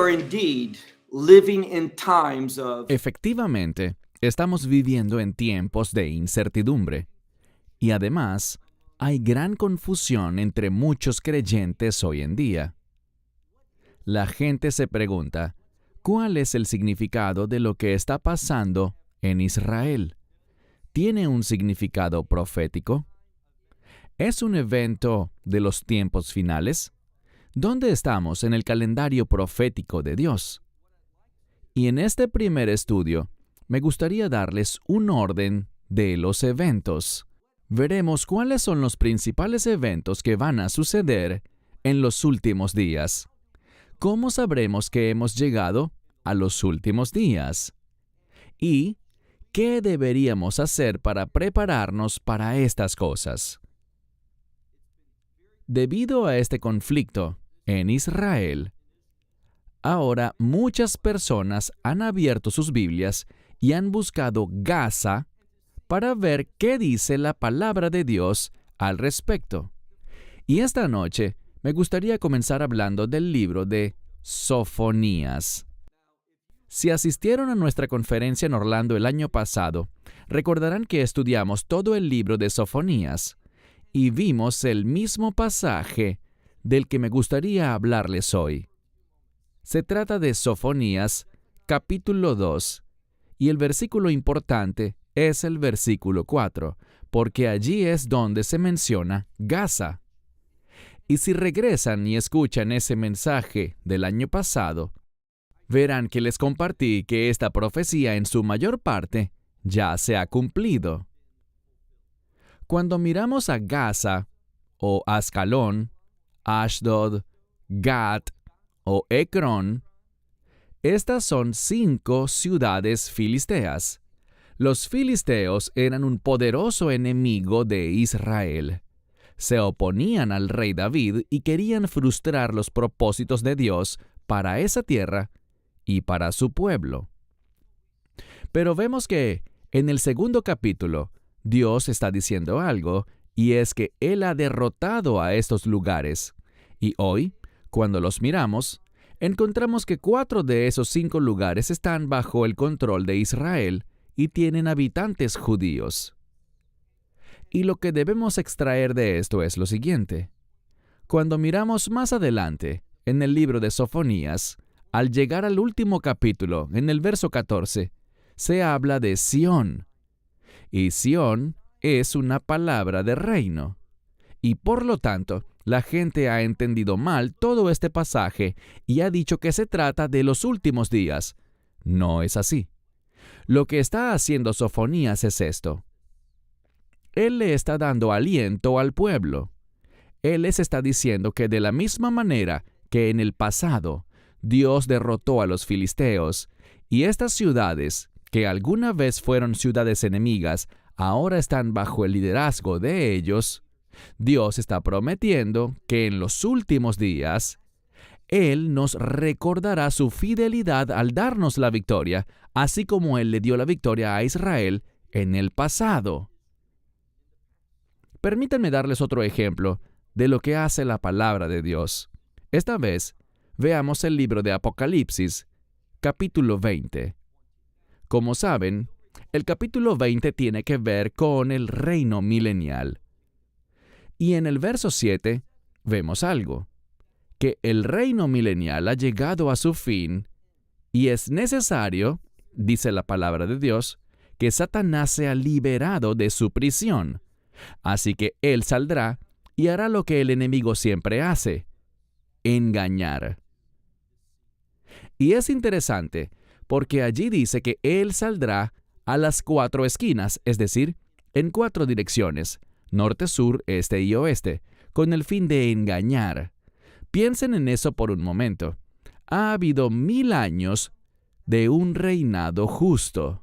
are indeed living in times of Efectivamente, estamos viviendo en tiempos de incertidumbre. Y además, hay gran confusión entre muchos creyentes hoy en día. La gente se pregunta, ¿cuál es el significado de lo que está pasando en Israel? ¿Tiene un significado profético? ¿Es un evento de los tiempos finales? ¿Dónde estamos en el calendario profético de Dios? Y en este primer estudio, me gustaría darles un orden de los eventos. Veremos cuáles son los principales eventos que van a suceder en los últimos días. ¿Cómo sabremos que hemos llegado a los últimos días? ¿Y qué deberíamos hacer para prepararnos para estas cosas? Debido a este conflicto en Israel, ahora muchas personas han abierto sus Biblias y han buscado Gaza para ver qué dice la palabra de Dios al respecto. Y esta noche me gustaría comenzar hablando del libro de Sofonías. Si asistieron a nuestra conferencia en Orlando el año pasado, recordarán que estudiamos todo el libro de Sofonías y vimos el mismo pasaje del que me gustaría hablarles hoy. Se trata de Sofonías, capítulo 2, y el versículo importante es el versículo 4, porque allí es donde se menciona Gaza. Y si regresan y escuchan ese mensaje del año pasado, verán que les compartí que esta profecía en su mayor parte ya se ha cumplido. Cuando miramos a Gaza, o Ascalón, Ashdod, Gat o Ecrón, estas son 5 ciudades filisteas. Los filisteos eran un poderoso enemigo de Israel. Se oponían al rey David y querían frustrar los propósitos de Dios para esa tierra y para su pueblo. Pero vemos que en el segundo capítulo Dios está diciendo algo, y es que Él ha derrotado a estos lugares. Y hoy, cuando los miramos, encontramos que 4 de esos 5 lugares están bajo el control de Israel y tienen habitantes judíos. Y lo que debemos extraer de esto es lo siguiente. Cuando miramos más adelante en el libro de Sofonías, al llegar al último capítulo, en el verso 14, se habla de Sión. Y Sión es una palabra de reino. Y por lo tanto, la gente ha entendido mal todo este pasaje y ha dicho que se trata de los últimos días. No es así. Lo que está haciendo Sofonías es esto. Él le está dando aliento al pueblo. Él les está diciendo que de la misma manera que en el pasado Dios derrotó a los filisteos, y estas ciudades, que alguna vez fueron ciudades enemigas, ahora están bajo el liderazgo de ellos, Dios está prometiendo que en los últimos días, Él nos recordará su fidelidad al darnos la victoria, así como Él le dio la victoria a Israel en el pasado. Permítanme darles otro ejemplo de lo que hace la palabra de Dios. Esta vez, veamos el libro de Apocalipsis, capítulo 20. Como saben, el capítulo 20 tiene que ver con el reino milenial. Y en el verso 7 vemos algo, que el reino milenial ha llegado a su fin y es necesario, dice la palabra de Dios, que Satanás sea liberado de su prisión. Así que él saldrá y hará lo que el enemigo siempre hace, engañar. Y es interesante, porque allí dice que él saldrá a las 4 esquinas, es decir, en 4 direcciones, norte, sur, este y oeste, con el fin de engañar. Piensen en eso por un momento. Ha habido 1000 años de un reinado justo.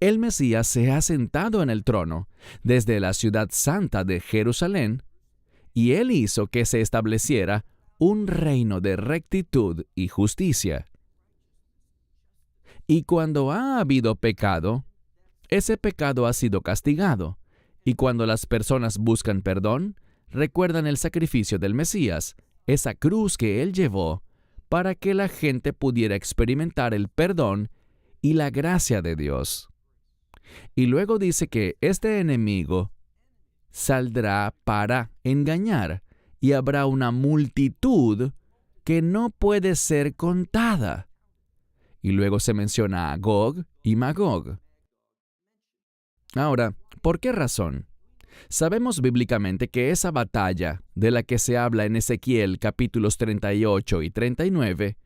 El Mesías se ha sentado en el trono desde la ciudad santa de Jerusalén, y Él hizo que se estableciera un reino de rectitud y justicia. Y cuando ha habido pecado, ese pecado ha sido castigado, y cuando las personas buscan perdón, recuerdan el sacrificio del Mesías, esa cruz que Él llevó para que la gente pudiera experimentar el perdón y la gracia de Dios. Y luego dice que este enemigo saldrá para engañar y habrá una multitud que no puede ser contada. Y luego se menciona a Gog y Magog. Ahora, ¿por qué razón? Sabemos bíblicamente que esa batalla de la que se habla en Ezequiel capítulos 38 y 39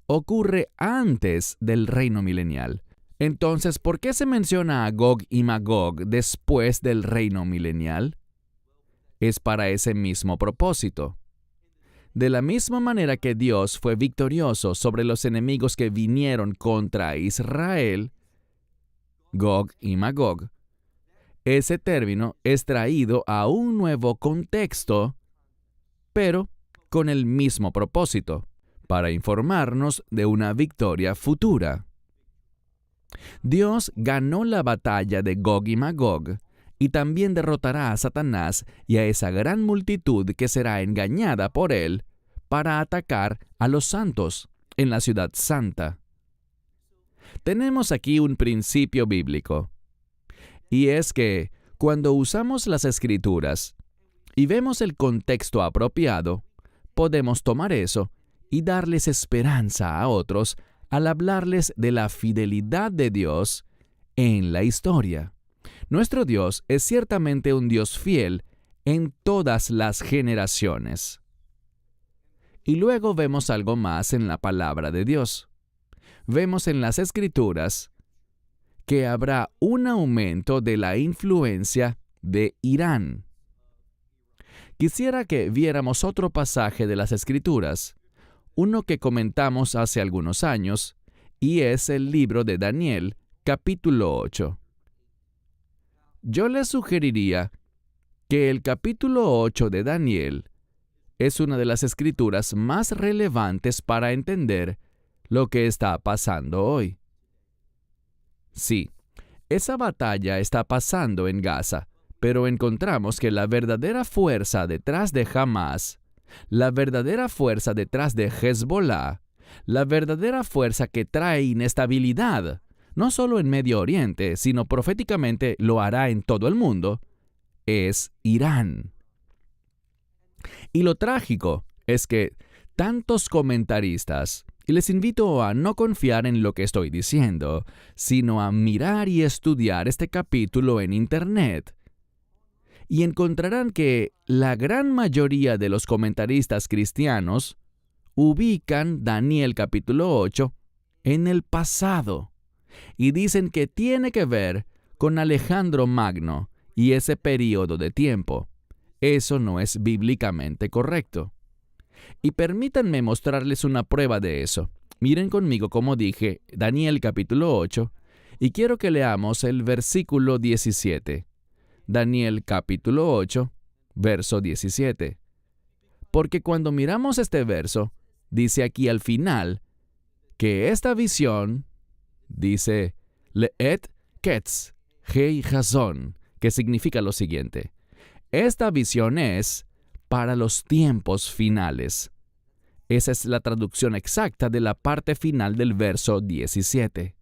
ocurre antes del reino milenial. Entonces, ¿por qué se menciona a Gog y Magog después del reino milenial? Es para ese mismo propósito. De la misma manera que Dios fue victorioso sobre los enemigos que vinieron contra Israel, Gog y Magog, ese término es traído a un nuevo contexto, pero con el mismo propósito, para informarnos de una victoria futura. Dios ganó la batalla de Gog y Magog y también derrotará a Satanás y a esa gran multitud que será engañada por él para atacar a los santos en la ciudad santa. Tenemos aquí un principio bíblico, y es que cuando usamos las Escrituras y vemos el contexto apropiado, podemos tomar eso y darles esperanza a otros al hablarles de la fidelidad de Dios en la historia. Nuestro Dios es ciertamente un Dios fiel en todas las generaciones. Y luego vemos algo más en la palabra de Dios. Vemos en las Escrituras que habrá un aumento de la influencia de Irán. Quisiera que viéramos otro pasaje de las Escrituras, uno que comentamos hace algunos años, y es el libro de Daniel, capítulo 8. Yo les sugeriría que el capítulo 8 de Daniel es una de las escrituras más relevantes para entender lo que está pasando hoy. Sí, esa batalla está pasando en Gaza, pero encontramos que la verdadera fuerza detrás de Hamás, la verdadera fuerza detrás de Hezbollah, la verdadera fuerza que trae inestabilidad, no solo en Medio Oriente, sino proféticamente lo hará en todo el mundo, es Irán. Y lo trágico es que tantos comentaristas, y les invito a no confiar en lo que estoy diciendo, sino a mirar y estudiar este capítulo en Internet, y encontrarán que la gran mayoría de los comentaristas cristianos ubican Daniel capítulo 8 en el pasado, y dicen que tiene que ver con Alejandro Magno y ese periodo de tiempo. Eso no es bíblicamente correcto. Y permítanme mostrarles una prueba de eso. Miren conmigo, como dije, Daniel capítulo 8, y quiero que leamos el versículo 17. Daniel capítulo 8, verso 17. Porque cuando miramos este verso, dice aquí al final que esta visión, dice Leet Ketz Hei Hazon, que significa lo siguiente: esta visión es para los tiempos finales. Esa es la traducción exacta de la parte final del verso 17.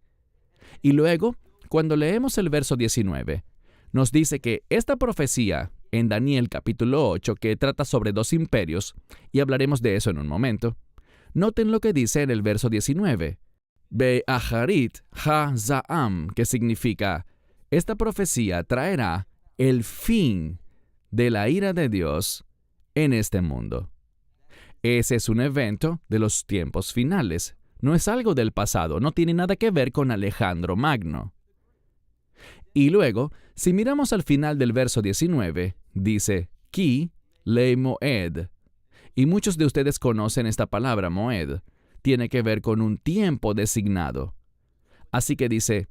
Y luego, cuando leemos el verso 19, nos dice que esta profecía en Daniel capítulo 8, que trata sobre dos imperios, y hablaremos de eso en un momento, noten lo que dice en el verso 19. Be'aharit ha-za'am, que significa, esta profecía traerá el fin de la ira de Dios en este mundo. Ese es un evento de los tiempos finales. No es algo del pasado, no tiene nada que ver con Alejandro Magno. Y luego, si miramos al final del verso 19, dice, Ki le moed. Y muchos de ustedes conocen esta palabra moed. Tiene que ver con un tiempo designado. Así que dice,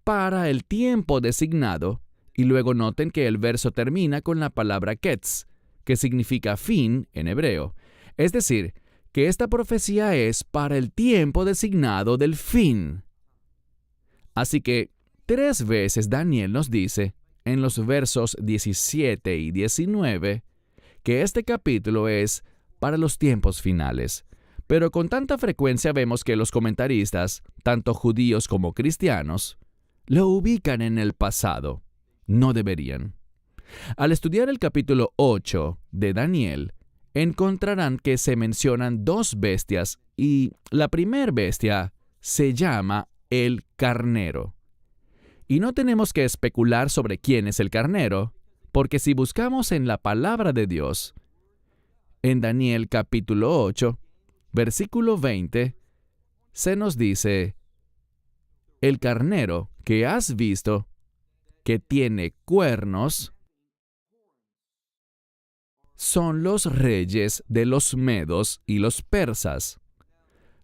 para el tiempo designado, y luego noten que el verso termina con la palabra ketz, que significa fin en hebreo. Es decir, que esta profecía es para el tiempo designado del fin. Así que 3 veces Daniel nos dice, en los versos 17 y 19, que este capítulo es para los tiempos finales. Pero con tanta frecuencia vemos que los comentaristas, tanto judíos como cristianos, lo ubican en el pasado. No deberían. Al estudiar el capítulo 8 de Daniel, encontrarán que se mencionan dos bestias y la primer bestia se llama el carnero. Y no tenemos que especular sobre quién es el carnero, porque si buscamos en la palabra de Dios, en Daniel capítulo 8, versículo 20, se nos dice: el carnero que has visto, que tiene cuernos, son los reyes de los medos y los persas.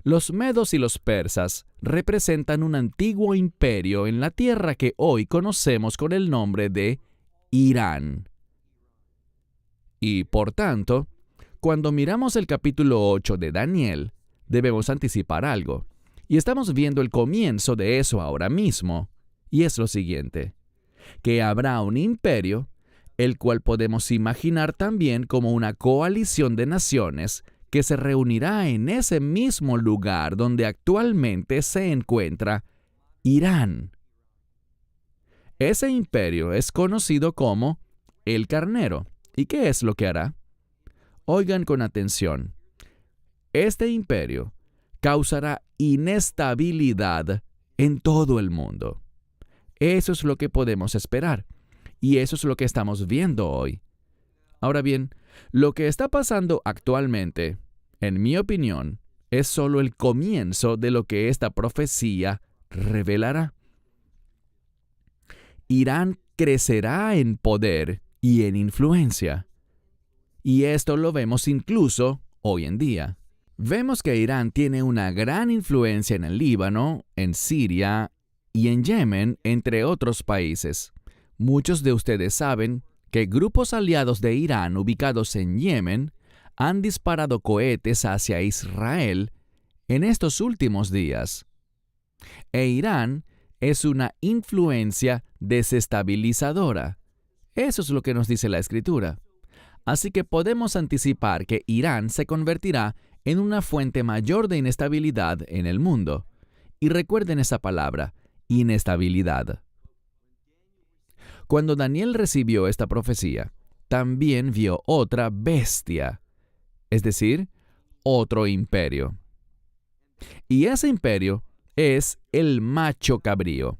Los medos y los persas representan un antiguo imperio en la tierra que hoy conocemos con el nombre de Irán. Y por tanto, cuando miramos el capítulo 8 de Daniel, debemos anticipar algo. Y estamos viendo el comienzo de eso ahora mismo. Y es lo siguiente: que habrá un imperio, el cual podemos imaginar también como una coalición de naciones que se reunirá en ese mismo lugar donde actualmente se encuentra Irán. Ese imperio es conocido como el carnero. ¿Y qué es lo que hará? Oigan con atención. Este imperio causará inestabilidad en todo el mundo. Eso es lo que podemos esperar. Y eso es lo que estamos viendo hoy. Ahora bien, lo que está pasando actualmente, en mi opinión, es solo el comienzo de lo que esta profecía revelará. Irán crecerá en poder y en influencia. Y esto lo vemos incluso hoy en día. Vemos que Irán tiene una gran influencia en el Líbano, en Siria y en Yemen, entre otros países. Muchos de ustedes saben que grupos aliados de Irán ubicados en Yemen han disparado cohetes hacia Israel en estos últimos días. E Irán es una influencia desestabilizadora. Eso es lo que nos dice la Escritura. Así que podemos anticipar que Irán se convertirá en una fuente mayor de inestabilidad en el mundo. Y recuerden esa palabra, inestabilidad. Cuando Daniel recibió esta profecía, también vio otra bestia, es decir, otro imperio. Y ese imperio es el macho cabrío.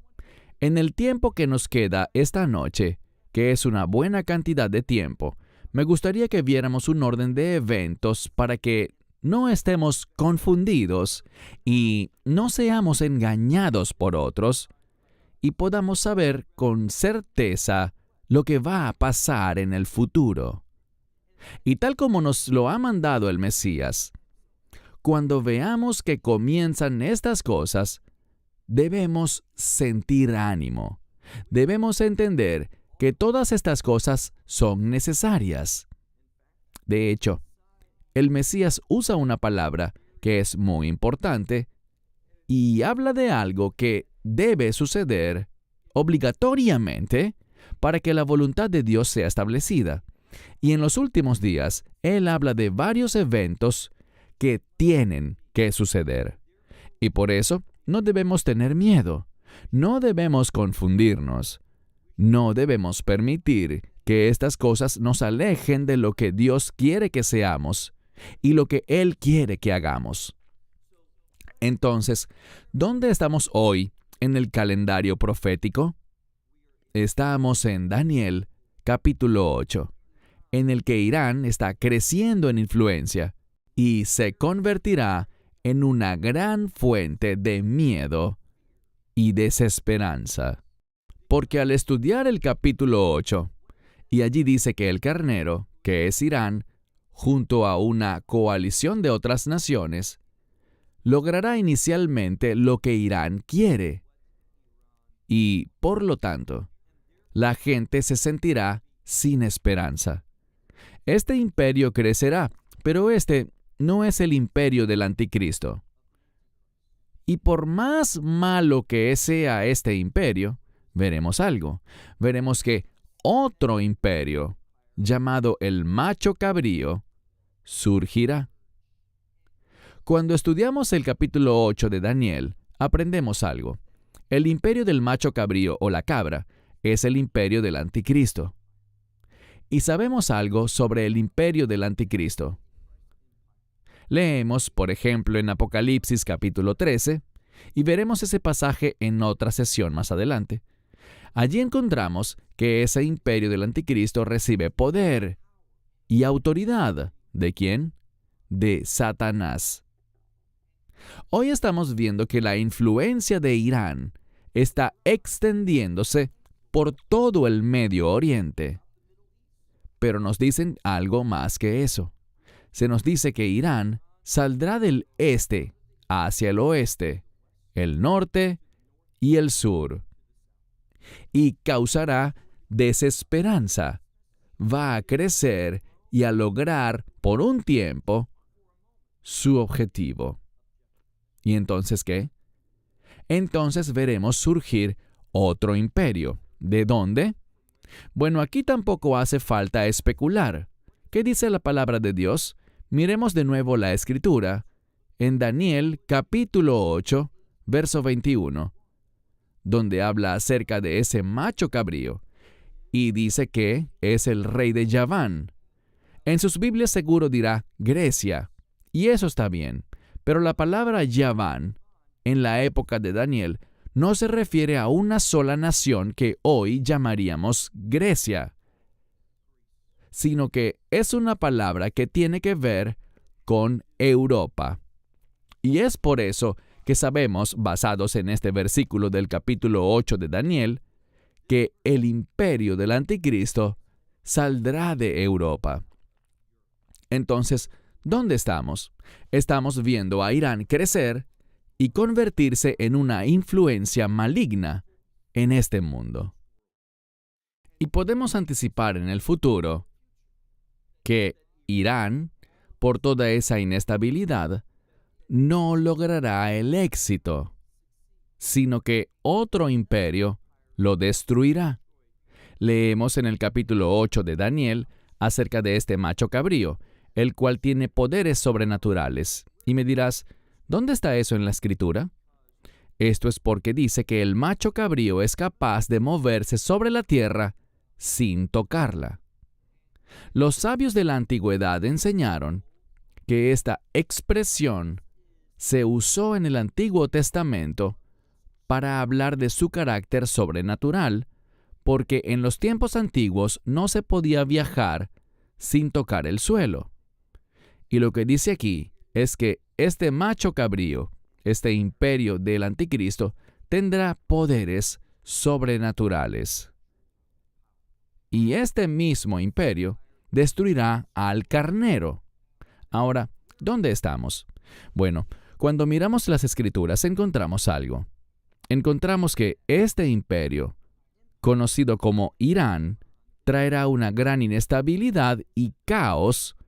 En el tiempo que nos queda esta noche, que es una buena cantidad de tiempo, me gustaría que viéramos un orden de eventos para que no estemos confundidos y no seamos engañados por otros, y podamos saber con certeza lo que va a pasar en el futuro. Y tal como nos lo ha mandado el Mesías, cuando veamos que comienzan estas cosas, debemos sentir ánimo. Debemos entender que todas estas cosas son necesarias. De hecho, el Mesías usa una palabra que es muy importante y habla de algo que debe suceder obligatoriamente para que la voluntad de Dios sea establecida. Y en los últimos días, Él habla de varios eventos que tienen que suceder. Y por eso no debemos tener miedo, no debemos confundirnos, no debemos permitir que estas cosas nos alejen de lo que Dios quiere que seamos y lo que Él quiere que hagamos. Entonces, ¿dónde estamos hoy en el calendario profético? Estamos en Daniel, capítulo 8, en el que Irán está creciendo en influencia y se convertirá en una gran fuente de miedo y desesperanza. Porque al estudiar el capítulo 8, y allí dice que el carnero, que es Irán, junto a una coalición de otras naciones, logrará inicialmente lo que Irán quiere. Y, por lo tanto, la gente se sentirá sin esperanza. Este imperio crecerá, pero este no es el imperio del anticristo. Y por más malo que sea este imperio, veremos algo. Veremos que otro imperio, llamado el macho cabrío, surgirá. Cuando estudiamos el capítulo 8 de Daniel, aprendemos algo. El imperio del macho cabrío o la cabra es el imperio del anticristo. Y sabemos algo sobre el imperio del anticristo. Leemos, por ejemplo, en Apocalipsis capítulo 13, y veremos ese pasaje en otra sesión más adelante. Allí encontramos que ese imperio del anticristo recibe poder y autoridad. ¿De quién? De Satanás. Hoy estamos viendo que la influencia de Irán está extendiéndose por todo el Medio Oriente. Pero nos dicen algo más que eso. Se nos dice que Irán saldrá del este hacia el oeste, el norte y el sur, y causará desesperanza. Va a crecer y a lograr por un tiempo su objetivo. ¿Y entonces qué? Entonces veremos surgir otro imperio. ¿De dónde? Bueno, aquí tampoco hace falta especular. ¿Qué dice la palabra de Dios? Miremos de nuevo la Escritura en Daniel capítulo 8, verso 21, donde habla acerca de ese macho cabrío, y dice que es el rey de Yaván. En sus Biblias seguro dirá Grecia, y eso está bien, pero la palabra Yaván, en la época de Daniel, no se refiere a una sola nación que hoy llamaríamos Grecia, sino que es una palabra que tiene que ver con Europa. Y es por eso que sabemos, basados en este versículo del capítulo 8 de Daniel, que el imperio del anticristo saldrá de Europa. Entonces, ¿dónde estamos? Estamos viendo a Irán crecer y convertirse en una influencia maligna en este mundo. Y podemos anticipar en el futuro que Irán, por toda esa inestabilidad, no logrará el éxito, sino que otro imperio lo destruirá. Leemos en el capítulo 8 de Daniel acerca de este macho cabrío, el cual tiene poderes sobrenaturales. Y me dirás, ¿dónde está eso en la Escritura? Esto es porque dice que el macho cabrío es capaz de moverse sobre la tierra sin tocarla. Los sabios de la antigüedad enseñaron que esta expresión se usó en el Antiguo Testamento para hablar de su carácter sobrenatural, porque en los tiempos antiguos no se podía viajar sin tocar el suelo. Y lo que dice aquí es que este macho cabrío, este imperio del anticristo, tendrá poderes sobrenaturales. Y este mismo imperio destruirá al carnero. Ahora, ¿dónde estamos? Bueno, cuando miramos las Escrituras encontramos algo. Encontramos que este imperio, conocido como Irán, traerá una gran inestabilidad y caos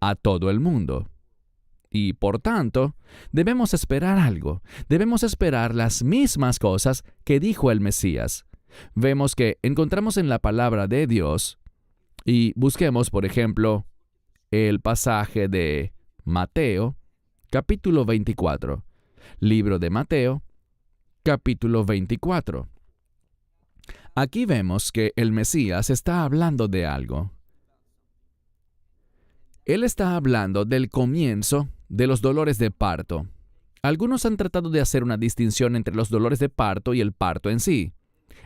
a todo el mundo. Y por tanto, debemos esperar algo. Debemos esperar las mismas cosas que dijo el Mesías. Vemos que encontramos en la palabra de Dios, y busquemos, por ejemplo, el pasaje de Mateo, capítulo 24. Libro de Mateo, capítulo 24. Aquí vemos que el Mesías está hablando de algo. Él está hablando del comienzo de los dolores de parto. Algunos han tratado de hacer una distinción entre los dolores de parto y el parto en sí.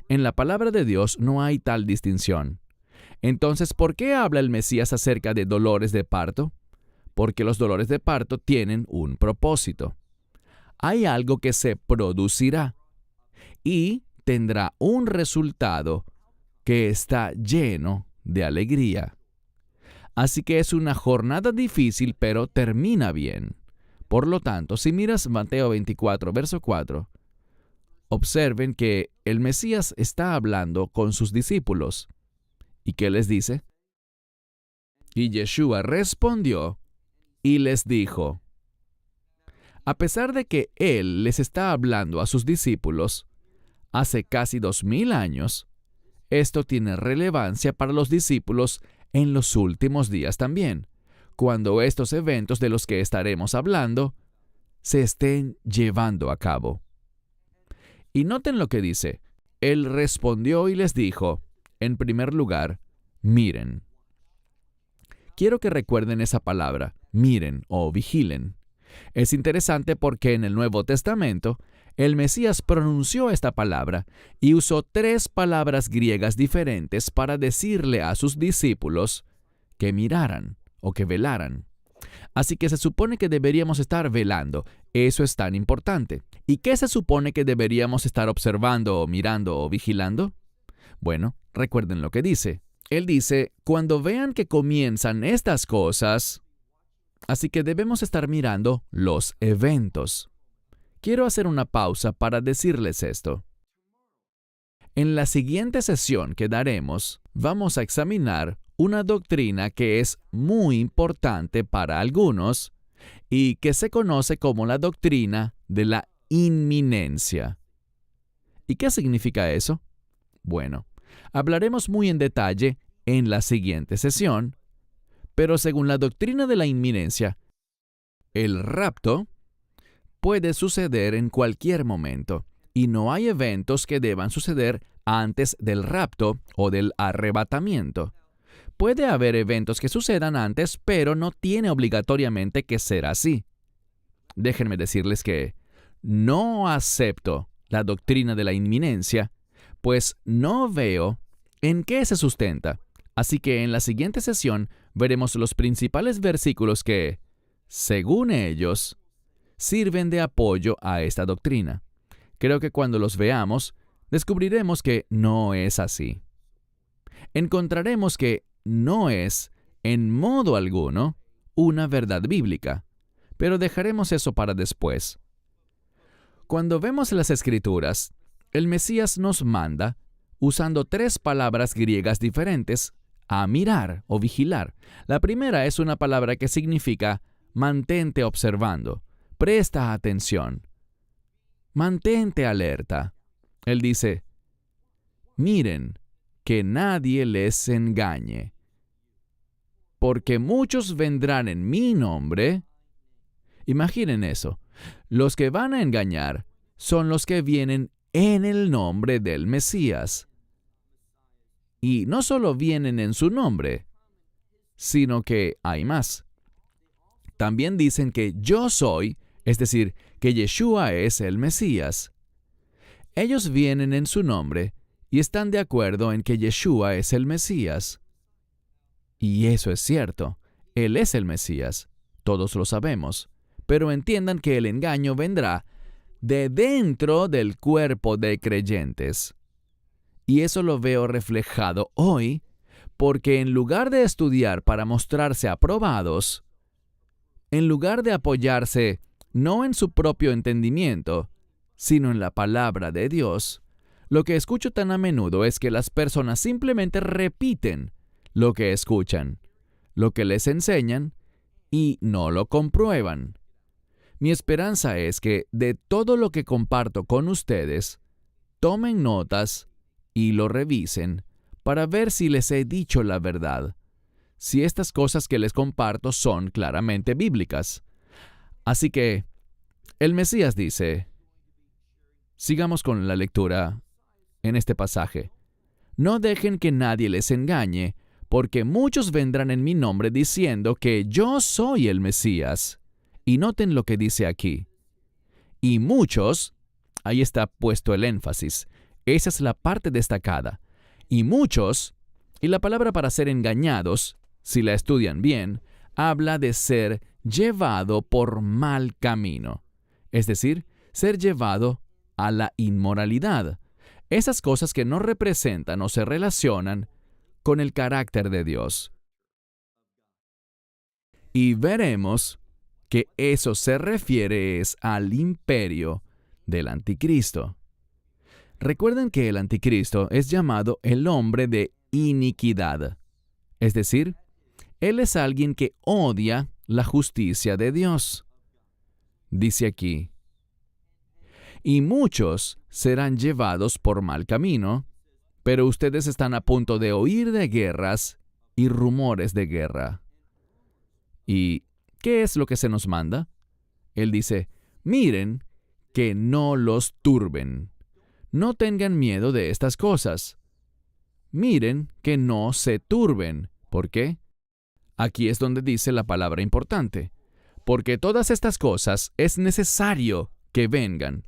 En la palabra de Dios no hay tal distinción. Entonces, ¿por qué habla el Mesías acerca de dolores de parto? Porque los dolores de parto tienen un propósito. Hay algo que se producirá y tendrá un resultado que está lleno de alegría. Así que es una jornada difícil, pero termina bien. Por lo tanto, si miras Mateo 24, verso 4, observen que el Mesías está hablando con sus discípulos. ¿Y qué les dice? Y Yeshua respondió y les dijo. A pesar de que Él les está hablando a sus discípulos hace casi 2000 años, esto tiene relevancia para los discípulos en los últimos días también, cuando estos eventos de los que estaremos hablando se estén llevando a cabo. Y noten lo que dice. Él respondió y les dijo, en primer lugar, miren. Quiero que recuerden esa palabra, miren o vigilen. Es interesante porque en el Nuevo Testamento, el Mesías pronunció esta palabra y usó 3 palabras griegas diferentes para decirle a sus discípulos que miraran o que velaran. Así que se supone que deberíamos estar velando. Eso es tan importante. ¿Y qué se supone que deberíamos estar observando o mirando o vigilando? Bueno, recuerden lo que dice. Él dice, cuando vean que comienzan estas cosas, así que debemos estar mirando los eventos. Quiero hacer una pausa para decirles esto. En la siguiente sesión que daremos, vamos a examinar una doctrina que es muy importante para algunos y que se conoce como la doctrina de la inminencia. ¿Y qué significa eso? Bueno, hablaremos muy en detalle en la siguiente sesión, pero según la doctrina de la inminencia, el rapto puede suceder en cualquier momento y no hay eventos que deban suceder antes del rapto o del arrebatamiento. Puede haber eventos que sucedan antes, pero no tiene obligatoriamente que ser así. Déjenme decirles que no acepto la doctrina de la inminencia, pues no veo en qué se sustenta. Así que en la siguiente sesión veremos los principales versículos que, según ellos, sirven de apoyo a esta doctrina. Creo que cuando los veamos, descubriremos que no es así. Encontraremos que no es, en modo alguno, una verdad bíblica, pero dejaremos eso para después. Cuando vemos las Escrituras, el Mesías nos manda, usando 3 palabras griegas diferentes, a mirar o vigilar. La primera es una palabra que significa mantente observando, presta atención, mantente alerta. Él dice, miren, que nadie les engañe, porque muchos vendrán en mi nombre. Imaginen eso. Los que van a engañar son los que vienen en el nombre del Mesías. Y no solo vienen en su nombre, sino que hay más. También dicen que yo soy, es decir, que Yeshua es el Mesías. Ellos vienen en su nombre y están de acuerdo en que Yeshua es el Mesías. Y eso es cierto. Él es el Mesías. Todos lo sabemos. Pero entiendan que el engaño vendrá de dentro del cuerpo de creyentes. Y eso lo veo reflejado hoy, porque en lugar de estudiar para mostrarse aprobados, en lugar de apoyarse no en su propio entendimiento, sino en la palabra de Dios, lo que escucho tan a menudo es que las personas simplemente repiten lo que escuchan, lo que les enseñan, y no lo comprueban. Mi esperanza es que de todo lo que comparto con ustedes, tomen notas y lo revisen para ver si les he dicho la verdad, si estas cosas que les comparto son claramente bíblicas. Así que, el Mesías dice, sigamos con la lectura en este pasaje. No dejen que nadie les engañe, porque muchos vendrán en mi nombre diciendo que yo soy el Mesías. Y noten lo que dice aquí. Y muchos, ahí está puesto el énfasis, esa es la parte destacada. Y muchos, y la palabra para ser engañados, si la estudian bien, habla de ser llevado por mal camino. Es decir, ser llevado a la inmoralidad. Esas cosas que no representan o se relacionan con el carácter de Dios. Y veremos que eso se refiere al imperio del anticristo. Recuerden que el anticristo es llamado el hombre de iniquidad. Es decir, él es alguien que odia la justicia de Dios. Dice aquí, y muchos serán llevados por mal camino, pero ustedes están a punto de oír de guerras y rumores de guerra. ¿Y qué es lo que se nos manda? Él dice, Miren que no los turben. No tengan miedo de estas cosas. Miren que no se turben. ¿Por qué? Aquí es donde dice la palabra importante. Porque todas estas cosas es necesario que vengan,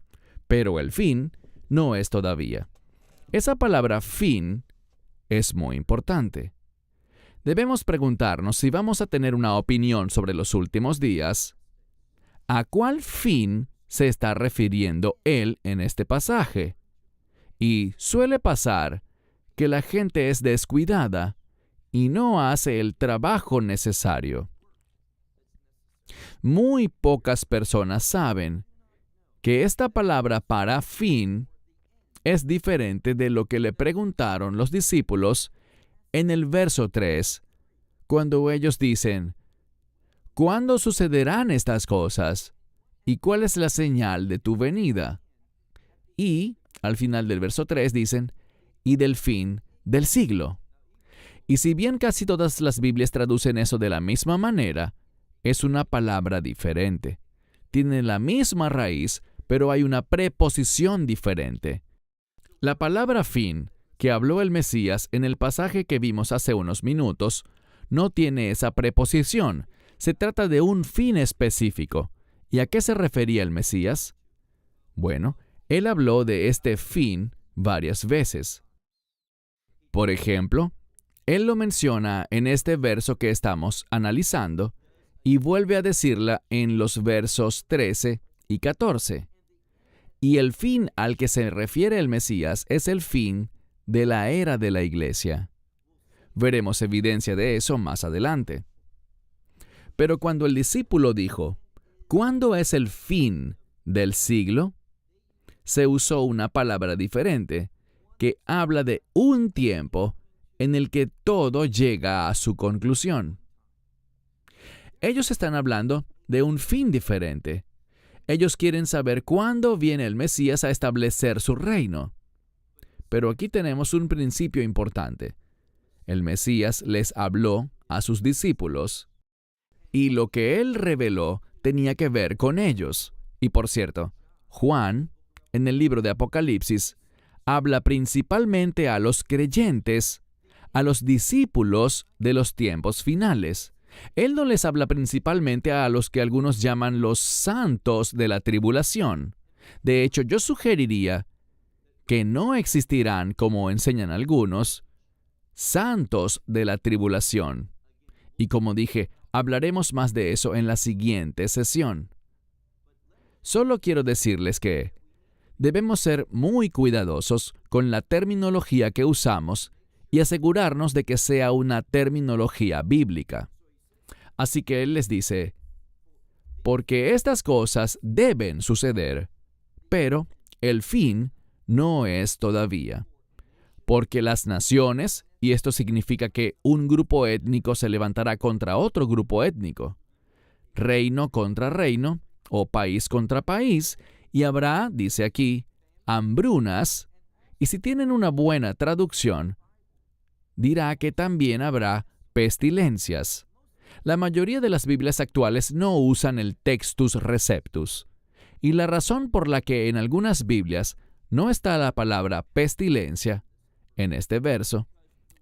pero el fin no es todavía. Esa palabra fin es muy importante. Debemos preguntarnos si vamos a tener una opinión sobre los últimos días. ¿A cuál fin se está refiriendo él en este pasaje? Y suele pasar que la gente es descuidada y no hace el trabajo necesario. Muy pocas personas saben que esta palabra para fin es diferente de lo que le preguntaron los discípulos en el verso 3, cuando ellos dicen, ¿cuándo sucederán estas cosas? ¿Y cuál es la señal de tu venida? Y, al final del verso 3 dicen, y del fin del siglo. Y si bien casi todas las Biblias traducen eso de la misma manera, es una palabra diferente. Tiene la misma raíz, pero hay una preposición diferente. La palabra fin, que habló el Mesías en el pasaje que vimos hace unos minutos, no tiene esa preposición. Se trata de un fin específico. ¿Y a qué se refería el Mesías? Bueno, él habló de este fin varias veces. Por ejemplo, él lo menciona en este verso que estamos analizando y vuelve a decirla en los versos 13 y 14. Y el fin al que se refiere el Mesías es el fin de la era de la iglesia. Veremos evidencia de eso más adelante. Pero cuando el discípulo dijo, ¿cuándo es el fin del siglo?, se usó una palabra diferente que habla de un tiempo en el que todo llega a su conclusión. Ellos están hablando de un fin diferente. Ellos quieren saber cuándo viene el Mesías a establecer su reino. Pero aquí tenemos un principio importante. El Mesías les habló a sus discípulos y lo que él reveló tenía que ver con ellos. Y por cierto, Juan, en el libro de Apocalipsis, habla principalmente a los creyentes, a los discípulos de los tiempos finales. Él no les habla principalmente a los que algunos llaman los santos de la tribulación. De hecho, yo sugeriría que no existirán, como enseñan algunos, santos de la tribulación. Y como dije, hablaremos más de eso en la siguiente sesión. Solo quiero decirles que debemos ser muy cuidadosos con la terminología que usamos y asegurarnos de que sea una terminología bíblica. Así que él les dice, porque estas cosas deben suceder, pero el fin no es todavía. Porque las naciones, y esto significa que un grupo étnico se levantará contra otro grupo étnico, reino contra reino, o país contra país, y habrá, dice aquí, hambrunas, y si tienen una buena traducción, dirá que también habrá pestilencias. La mayoría de las Biblias actuales no usan el Textus Receptus, y la razón por la que en algunas Biblias no está la palabra pestilencia en este verso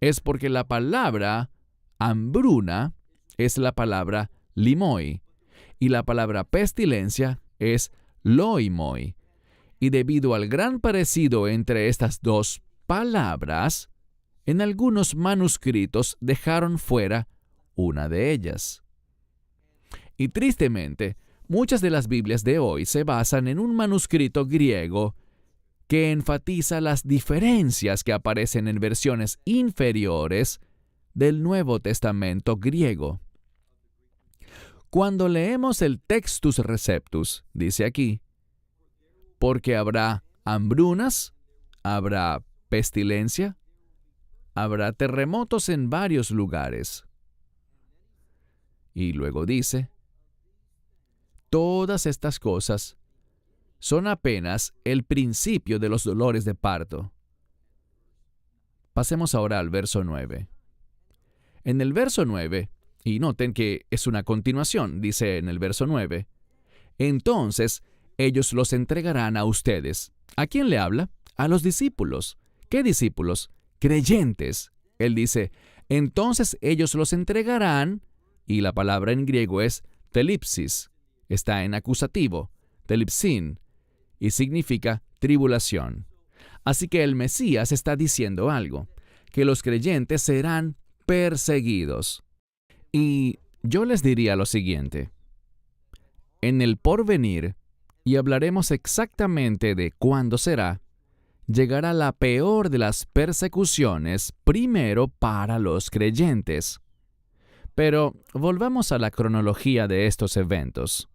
es porque la palabra hambruna es la palabra limoi, y la palabra pestilencia es loimoi. Y debido al gran parecido entre estas dos palabras, en algunos manuscritos dejaron fuera una de ellas. Y tristemente, muchas de las Biblias de hoy se basan en un manuscrito griego que enfatiza las diferencias que aparecen en versiones inferiores del Nuevo Testamento griego. Cuando leemos el Textus Receptus, dice aquí, porque habrá hambrunas, habrá pestilencia, habrá terremotos en varios lugares. Y luego dice, todas estas cosas son apenas el principio de los dolores de parto. Pasemos ahora al verso 9. En el verso 9, y noten que es una continuación, dice en el verso 9, entonces ellos los entregarán a ustedes. ¿A quién le habla? A los discípulos. ¿Qué discípulos? Creyentes. Él dice, entonces ellos los entregarán, y la palabra en griego es telipsis, está en acusativo, telipsin, y significa tribulación. Así que el Mesías está diciendo algo, que los creyentes serán perseguidos. Y yo les diría lo siguiente, en el porvenir, y hablaremos exactamente de cuándo será, llegará la peor de las persecuciones primero para los creyentes. Pero volvamos a la cronología de estos eventos.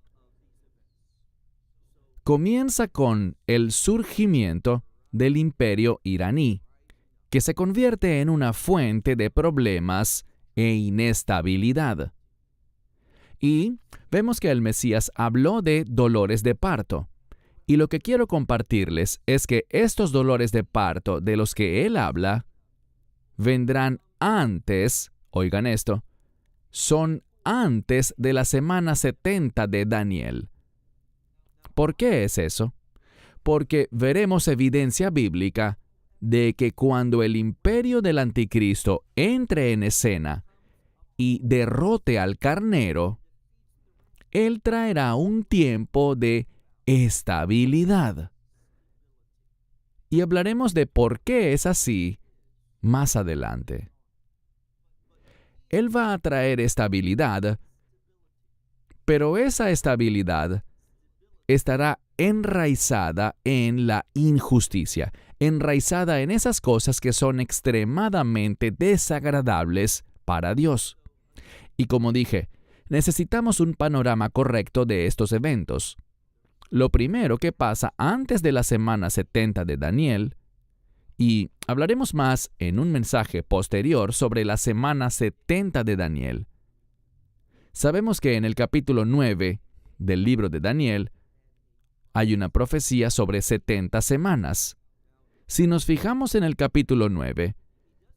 Comienza con el surgimiento del imperio iraní, que se convierte en una fuente de problemas e inestabilidad. Y vemos que el Mesías habló de dolores de parto. Y lo que quiero compartirles es que estos dolores de parto de los que él habla vendrán antes, oigan esto, son antes de la semana 70 de Daniel. ¿Por qué es eso? Porque veremos evidencia bíblica de que cuando el imperio del anticristo entre en escena y derrote al carnero, él traerá un tiempo de estabilidad. Y hablaremos de por qué es así más adelante. Él va a traer estabilidad, pero esa estabilidad estará enraizada en la injusticia, enraizada en esas cosas que son extremadamente desagradables para Dios. Y como dije, necesitamos un panorama correcto de estos eventos. Lo primero que pasa antes de la semana 70 de Daniel, y hablaremos más en un mensaje posterior sobre la semana 70 de Daniel. Sabemos que en el capítulo 9 del libro de Daniel hay una profecía sobre 70 semanas. Si nos fijamos en el capítulo 9,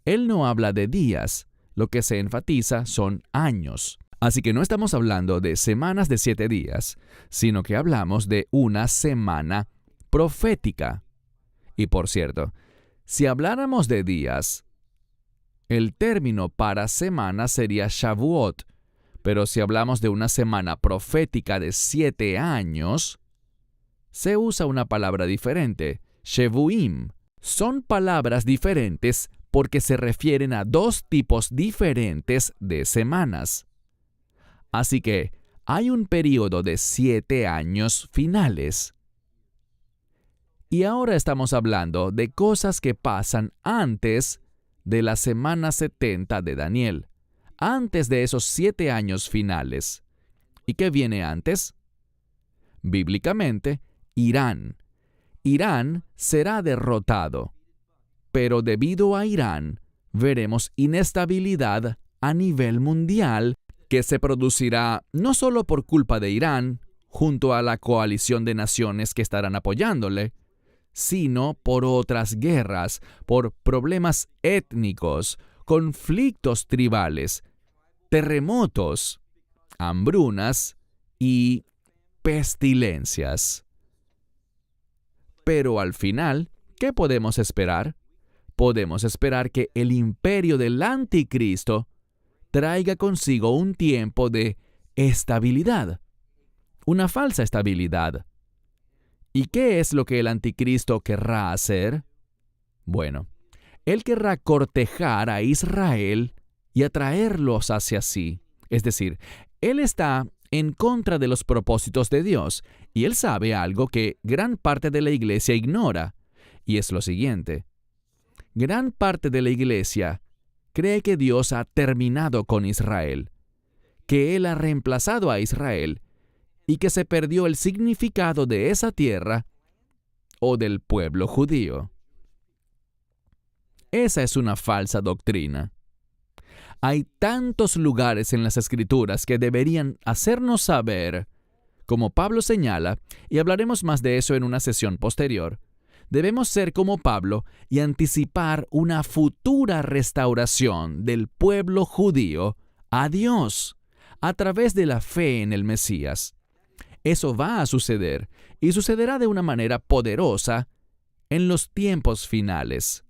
él no habla de días, lo que se enfatiza son años. Así que no estamos hablando de semanas de 7 días, sino que hablamos de una semana profética. Y por cierto, si habláramos de días, el término para semana sería Shavuot, pero si hablamos de una semana profética de 7 años, se usa una palabra diferente, Shevuim. Son palabras diferentes porque se refieren a dos tipos diferentes de semanas. Así que hay un periodo de 7 años finales. Y ahora estamos hablando de cosas que pasan antes de la semana 70 de Daniel, antes de esos 7 años finales. ¿Y qué viene antes? Bíblicamente, Irán. Irán será derrotado, pero debido a Irán, veremos inestabilidad a nivel mundial que se producirá no solo por culpa de Irán, junto a la coalición de naciones que estarán apoyándole, sino por otras guerras, por problemas étnicos, conflictos tribales, terremotos, hambrunas y pestilencias. Pero al final, ¿qué podemos esperar? Podemos esperar que el imperio del anticristo traiga consigo un tiempo de estabilidad, una falsa estabilidad. ¿Y qué es lo que el anticristo querrá hacer? Bueno, él querrá cortejar a Israel y atraerlos hacia sí. Es decir, él está en contra de los propósitos de Dios, y él sabe algo que gran parte de la iglesia ignora, y es lo siguiente. Gran parte de la iglesia cree que Dios ha terminado con Israel, que Él ha reemplazado a Israel y que se perdió el significado de esa tierra o del pueblo judío. Esa es una falsa doctrina. Hay tantos lugares en las Escrituras que deberían hacernos saber, como Pablo señala, y hablaremos más de eso en una sesión posterior. Debemos ser como Pablo y anticipar una futura restauración del pueblo judío a Dios a través de la fe en el Mesías. Eso va a suceder, y sucederá de una manera poderosa en los tiempos finales.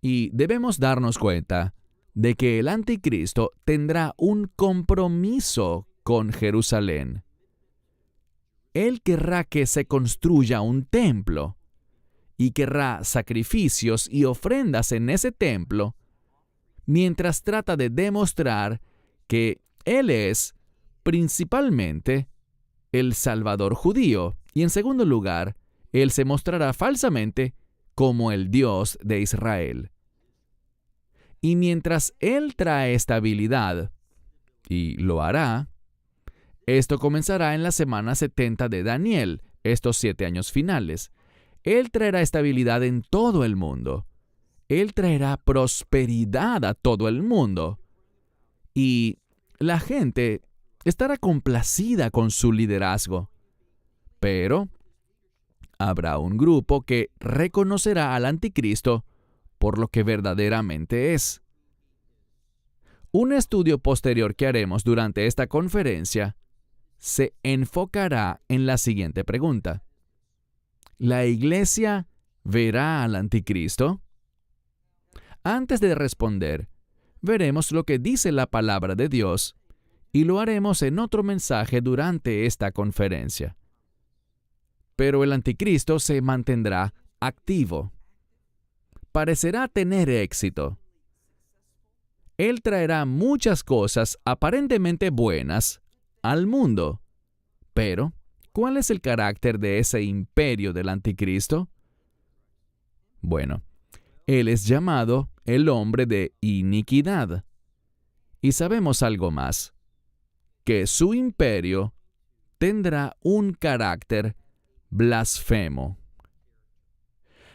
Y debemos darnos cuenta de que el anticristo tendrá un compromiso con Jerusalén. Él querrá que se construya un templo y querrá sacrificios y ofrendas en ese templo, mientras trata de demostrar que Él es principalmente el Salvador judío, y en segundo lugar, Él se mostrará falsamente como el Dios de Israel. Y mientras Él trae estabilidad, y lo hará, esto comenzará en la semana 70 de Daniel, estos 7 años finales. Él traerá estabilidad en todo el mundo. Él traerá prosperidad a todo el mundo. Y la gente estará complacida con su liderazgo. Pero habrá un grupo que reconocerá al anticristo por lo que verdaderamente es. Un estudio posterior que haremos durante esta conferencia se enfocará en la siguiente pregunta: ¿la iglesia verá al anticristo? Antes de responder, veremos lo que dice la palabra de Dios, y lo haremos en otro mensaje durante esta conferencia. Pero el anticristo se mantendrá activo. Parecerá tener éxito. Él traerá muchas cosas aparentemente buenas al mundo. Pero, ¿cuál es el carácter de ese imperio del anticristo? Bueno, él es llamado el hombre de iniquidad. Y sabemos algo más, que su imperio tendrá un carácter blasfemo.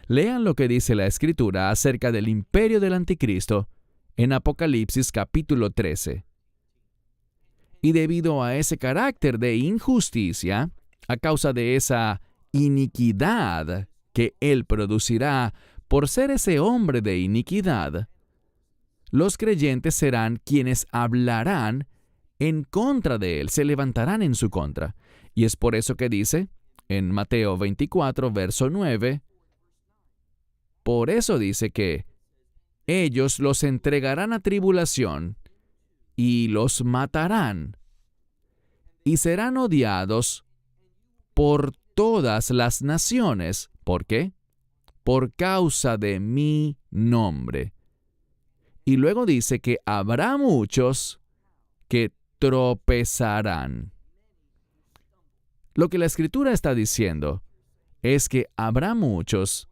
Lean lo que dice la Escritura acerca del imperio del anticristo en Apocalipsis capítulo 13. Y debido a ese carácter de injusticia, a causa de esa iniquidad que él producirá por ser ese hombre de iniquidad, los creyentes serán quienes hablarán en contra de él, se levantarán en su contra. Y es por eso que dice en Mateo 24, verso 9, por eso dice que ellos los entregarán a tribulación y los matarán, y serán odiados por todas las naciones. ¿Por qué? Por causa de mi nombre. Y luego dice que habrá muchos que tropezarán. Lo que la Escritura está diciendo es que habrá muchos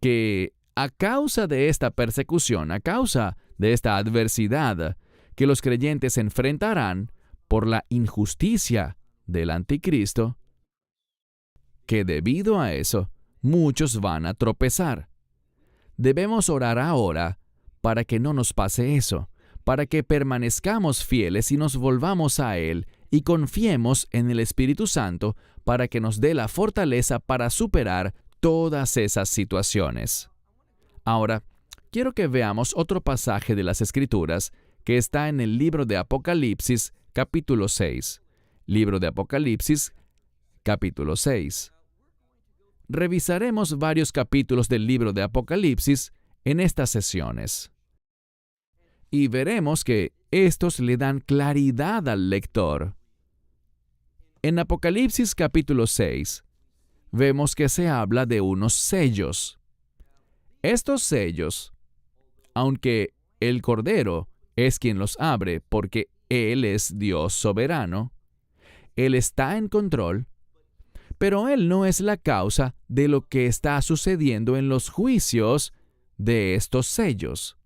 que a causa de esta persecución, a causa de esta adversidad que los creyentes enfrentarán por la injusticia del anticristo, que debido a eso, muchos van a tropezar. Debemos orar ahora para que no nos pase eso, para que permanezcamos fieles y nos volvamos a Él y confiemos en el Espíritu Santo para que nos dé la fortaleza para superar todas esas situaciones. Ahora, quiero que veamos otro pasaje de las Escrituras que está en el libro de Apocalipsis, capítulo 6. Libro de Apocalipsis, capítulo 6. Revisaremos varios capítulos del libro de Apocalipsis en estas sesiones. Y veremos que estos le dan claridad al lector. En Apocalipsis capítulo 6, vemos que se habla de unos sellos. Estos sellos, aunque el Cordero es quien los abre porque Él es Dios soberano, Él está en control, pero Él no es la causa de lo que está sucediendo en los juicios de estos sellos.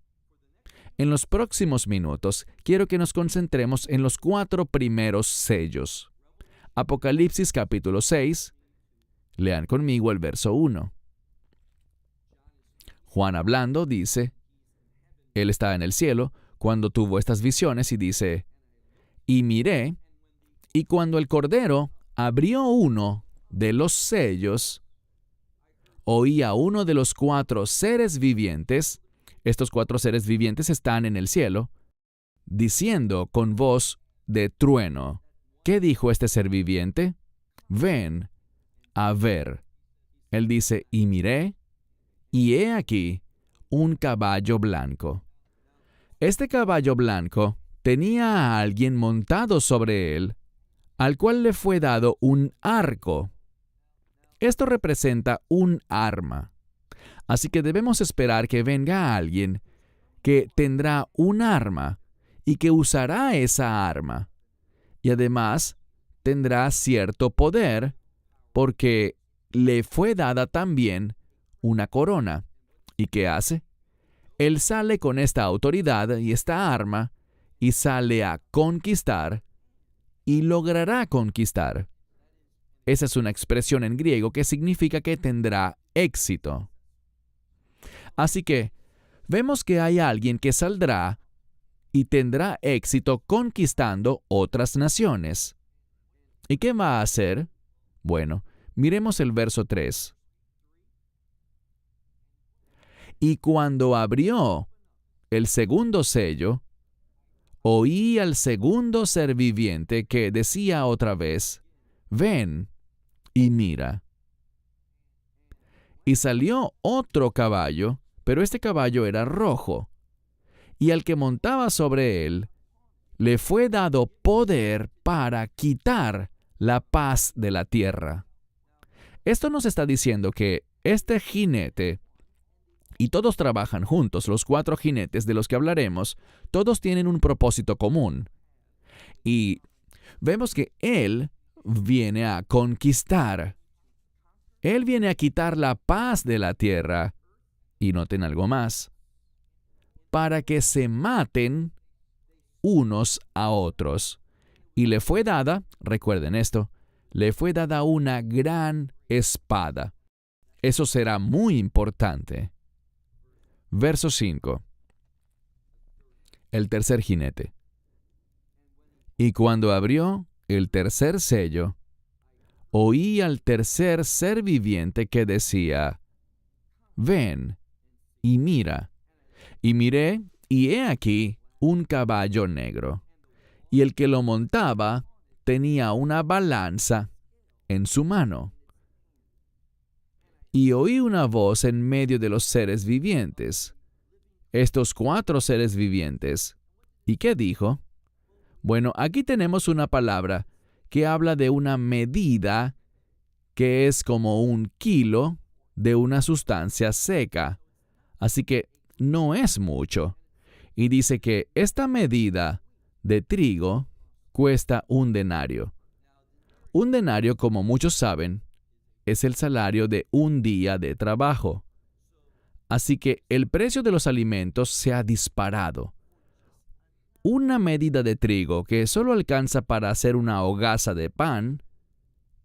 En los próximos minutos, quiero que nos concentremos en los 4 primeros sellos. Apocalipsis capítulo 6, lean conmigo el verso 1. Juan hablando dice, él está en el cielo cuando tuvo estas visiones y dice, y miré, y cuando el Cordero abrió uno de los sellos, oí a uno de los 4 seres vivientes, estos 4 seres vivientes están en el cielo, diciendo con voz de trueno, ¿qué dijo este ser viviente? Ven a ver. Él dice, y miré, y he aquí un caballo blanco. Este caballo blanco tenía a alguien montado sobre él, al cual le fue dado un arco. Esto representa un arma. Así que debemos esperar que venga alguien que tendrá un arma y que usará esa arma. Y además tendrá cierto poder porque le fue dada también una corona. ¿Y qué hace? Él sale con esta autoridad y esta arma y sale a conquistar y logrará conquistar. Esa es una expresión en griego que significa que tendrá éxito. Así que vemos que hay alguien que saldrá y tendrá éxito conquistando otras naciones. ¿Y qué va a hacer? Bueno, miremos el verso 3. Y cuando abrió el segundo sello, oí al segundo ser viviente que decía otra vez, ven y mira. Y salió otro caballo, pero este caballo era rojo, y al que montaba sobre él le fue dado poder para quitar la paz de la tierra. Esto nos está diciendo que este jinete, y todos trabajan juntos, los 4 jinetes de los que hablaremos, todos tienen un propósito común. Y vemos que él viene a conquistar. Él viene a quitar la paz de la tierra. Y noten algo más. Para que se maten unos a otros. Y le fue dada, recuerden esto, le fue dada una gran espada. Eso será muy importante. Verso 5. El tercer jinete. Y cuando abrió el tercer sello, oí al tercer ser viviente que decía, ven y mira. Y miré, y he aquí un caballo negro. Y el que lo montaba tenía una balanza en su mano. Y oí una voz en medio de los seres vivientes. Estos 4 seres vivientes. ¿Y qué dijo? Bueno, aquí tenemos una palabra que habla de una medida que es como 1 kilo de una sustancia seca. Así que no es mucho. Y dice que esta medida de trigo cuesta 1 denario. 1 denario, como muchos saben, es el salario de 1 día de trabajo. Así que el precio de los alimentos se ha disparado. Una medida de trigo que solo alcanza para hacer una hogaza de pan,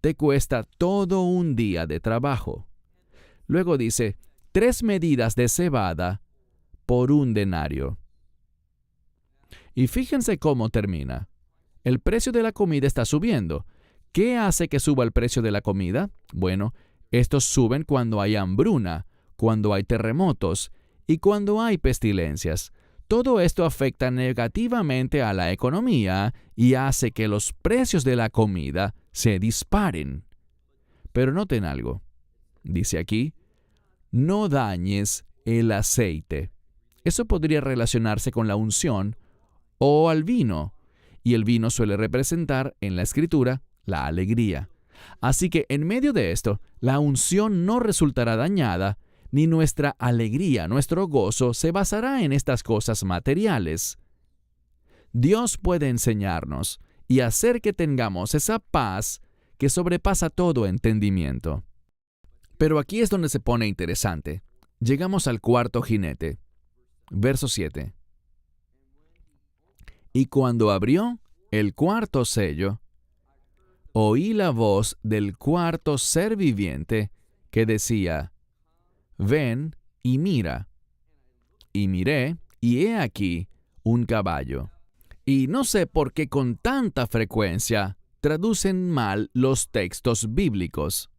te cuesta todo 1 día de trabajo. Luego dice, 3 medidas de cebada por 1 denario. Y fíjense cómo termina. El precio de la comida está subiendo. ¿Qué hace que suba el precio de la comida? Bueno, estos suben cuando hay hambruna, cuando hay terremotos y cuando hay pestilencias. Todo esto afecta negativamente a la economía y hace que los precios de la comida se disparen. Pero noten algo. Dice aquí, no dañes el aceite. Eso podría relacionarse con la unción o al vino, y el vino suele representar en la Escritura la alegría. Así que en medio de esto, la unción no resultará dañada, ni nuestra alegría, nuestro gozo se basará en estas cosas materiales. Dios puede enseñarnos y hacer que tengamos esa paz que sobrepasa todo entendimiento. Pero aquí es donde se pone interesante. Llegamos al 4 jinete. Verso 7. Y cuando abrió el 4 sello, oí la voz del 4 ser viviente que decía, ven y mira. Y miré, y he aquí un caballo. Y no sé por qué con tanta frecuencia traducen mal los textos bíblicos.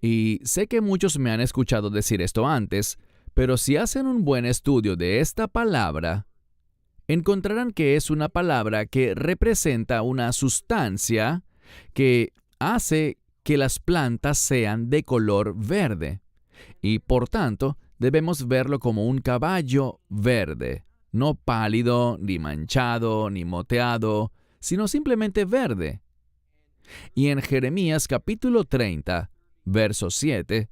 Y sé que muchos me han escuchado decir esto antes, pero si hacen un buen estudio de esta palabra, encontrarán que es una palabra que representa una sustancia que hace que las plantas sean de color verde. Y por tanto, debemos verlo como un caballo verde, no pálido, ni manchado, ni moteado, sino simplemente verde. Y en Jeremías capítulo 30, verso 7,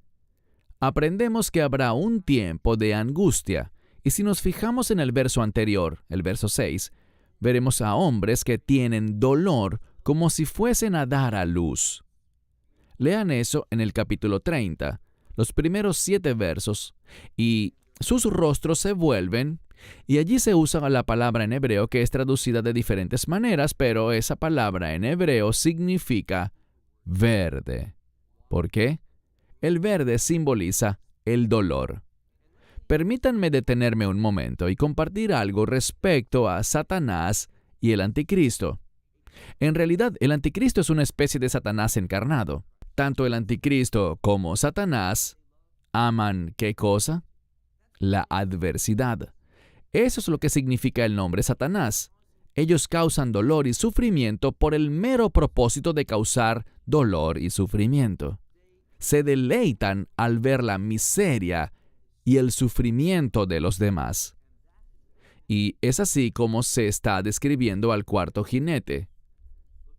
aprendemos que habrá un tiempo de angustia. Y si nos fijamos en el verso anterior, el verso 6, veremos a hombres que tienen dolor como si fuesen a dar a luz. Lean eso en el capítulo 30, los primeros 7 versos, y sus rostros se vuelven, y allí se usa la palabra en hebreo que es traducida de diferentes maneras, pero esa palabra en hebreo significa verde. ¿Por qué? El verde simboliza el dolor. Permítanme detenerme un momento y compartir algo respecto a Satanás y el anticristo. En realidad, el anticristo es una especie de Satanás encarnado. Tanto el anticristo como Satanás aman ¿qué cosa? La adversidad. Eso es lo que significa el nombre Satanás. Ellos causan dolor y sufrimiento por el mero propósito de causar dolor y sufrimiento. Se deleitan al ver la miseria y el sufrimiento de los demás. Y es así como se está describiendo al cuarto jinete.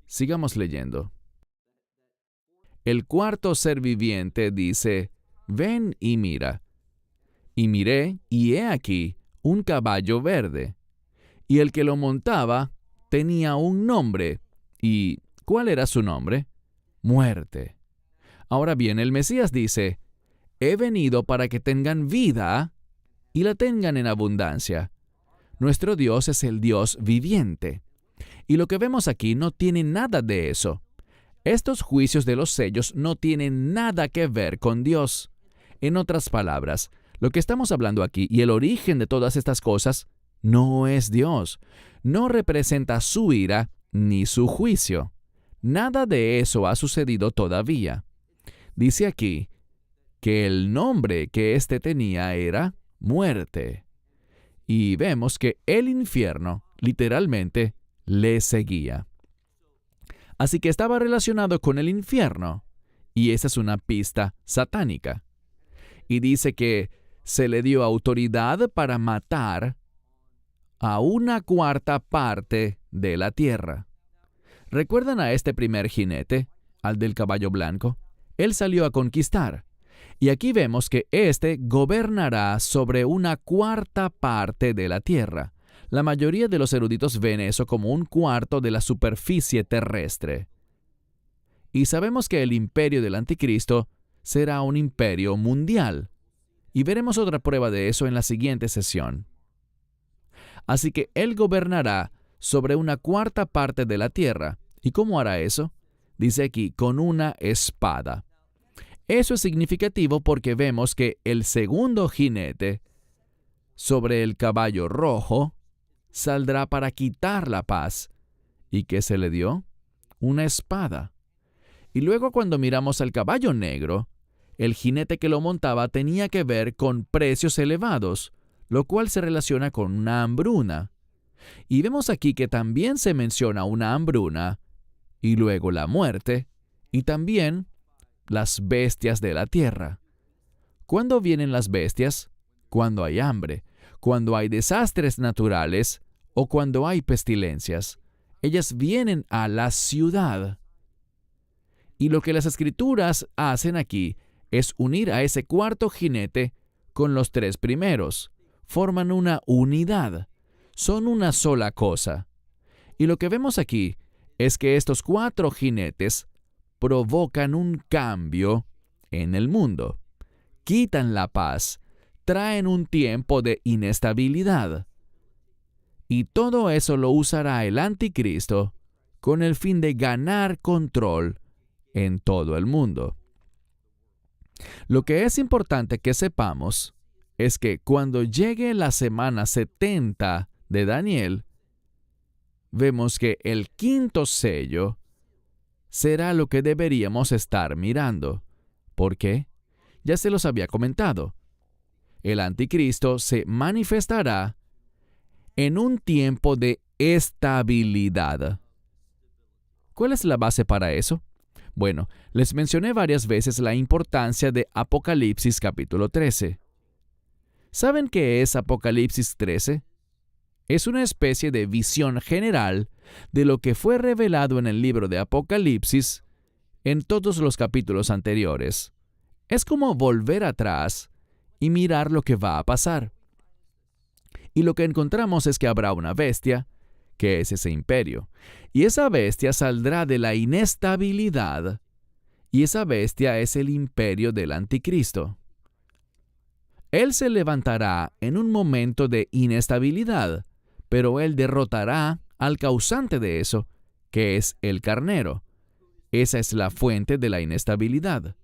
Sigamos leyendo. El cuarto ser viviente dice, «Ven y mira». Y miré, y he aquí un caballo verde. Y el que lo montaba tenía un nombre. ¿Y cuál era su nombre? Muerte. Ahora bien, el Mesías dice, «He venido para que tengan vida y la tengan en abundancia». Nuestro Dios es el Dios viviente. Y lo que vemos aquí no tiene nada de eso. Estos juicios de los sellos no tienen nada que ver con Dios. En otras palabras, lo que estamos hablando aquí y el origen de todas estas cosas no es Dios. No representa su ira ni su juicio. Nada de eso ha sucedido todavía. Dice aquí que el nombre que éste tenía era muerte. Y vemos que el infierno, literalmente, le seguía. Así que estaba relacionado con el infierno, y esa es una pista satánica. Y dice que se le dio autoridad para matar a 1/4 parte de la tierra. ¿Recuerdan a este primer jinete, al del caballo blanco? Él salió a conquistar. Y aquí vemos que éste gobernará sobre 1/4 parte de la tierra. La mayoría de los eruditos ven eso como 1/4 de la superficie terrestre. Y sabemos que el imperio del anticristo será un imperio mundial. Y veremos otra prueba de eso en la siguiente sesión. Así que él gobernará sobre 1/4 parte de la tierra. ¿Y cómo hará eso? Dice aquí, con una espada. Eso es significativo porque vemos que el segundo jinete sobre el caballo rojo saldrá para quitar la paz. ¿Y qué se le dio? Una espada. Y luego cuando miramos al caballo negro, el jinete que lo montaba tenía que ver con precios elevados, lo cual se relaciona con una hambruna. Y vemos aquí que también se menciona una hambruna, y luego la muerte, y también las bestias de la tierra. ¿Cuándo vienen las bestias? Cuando hay hambre, cuando hay desastres naturales o cuando hay pestilencias. Ellas vienen a la ciudad. Y lo que las Escrituras hacen aquí es unir a ese cuarto jinete con los 3 primeros. Forman una unidad. Son una sola cosa. Y lo que vemos aquí es que estos 4 jinetes provocan un cambio en el mundo. Quitan la paz, traen un tiempo de inestabilidad. Y todo eso lo usará el anticristo con el fin de ganar control en todo el mundo. Lo que es importante que sepamos es que cuando llegue la semana 70 de Daniel, vemos que el 5º sello será lo que deberíamos estar mirando. ¿Por qué? Ya se los había comentado. El anticristo se manifestará en un tiempo de estabilidad. ¿Cuál es la base para eso? Bueno, les mencioné varias veces la importancia de Apocalipsis capítulo 13. ¿Saben qué es Apocalipsis 13? Es una especie de visión general de lo que fue revelado en el libro de Apocalipsis en todos los capítulos anteriores. Es como volver atrás y mirar lo que va a pasar. Y lo que encontramos es que habrá una bestia, que es ese imperio, y esa bestia saldrá de la inestabilidad, y esa bestia es el imperio del anticristo. Él se levantará en un momento de inestabilidad, pero él derrotará al causante de eso, que es el carnero. Esa es la fuente de la inestabilidad.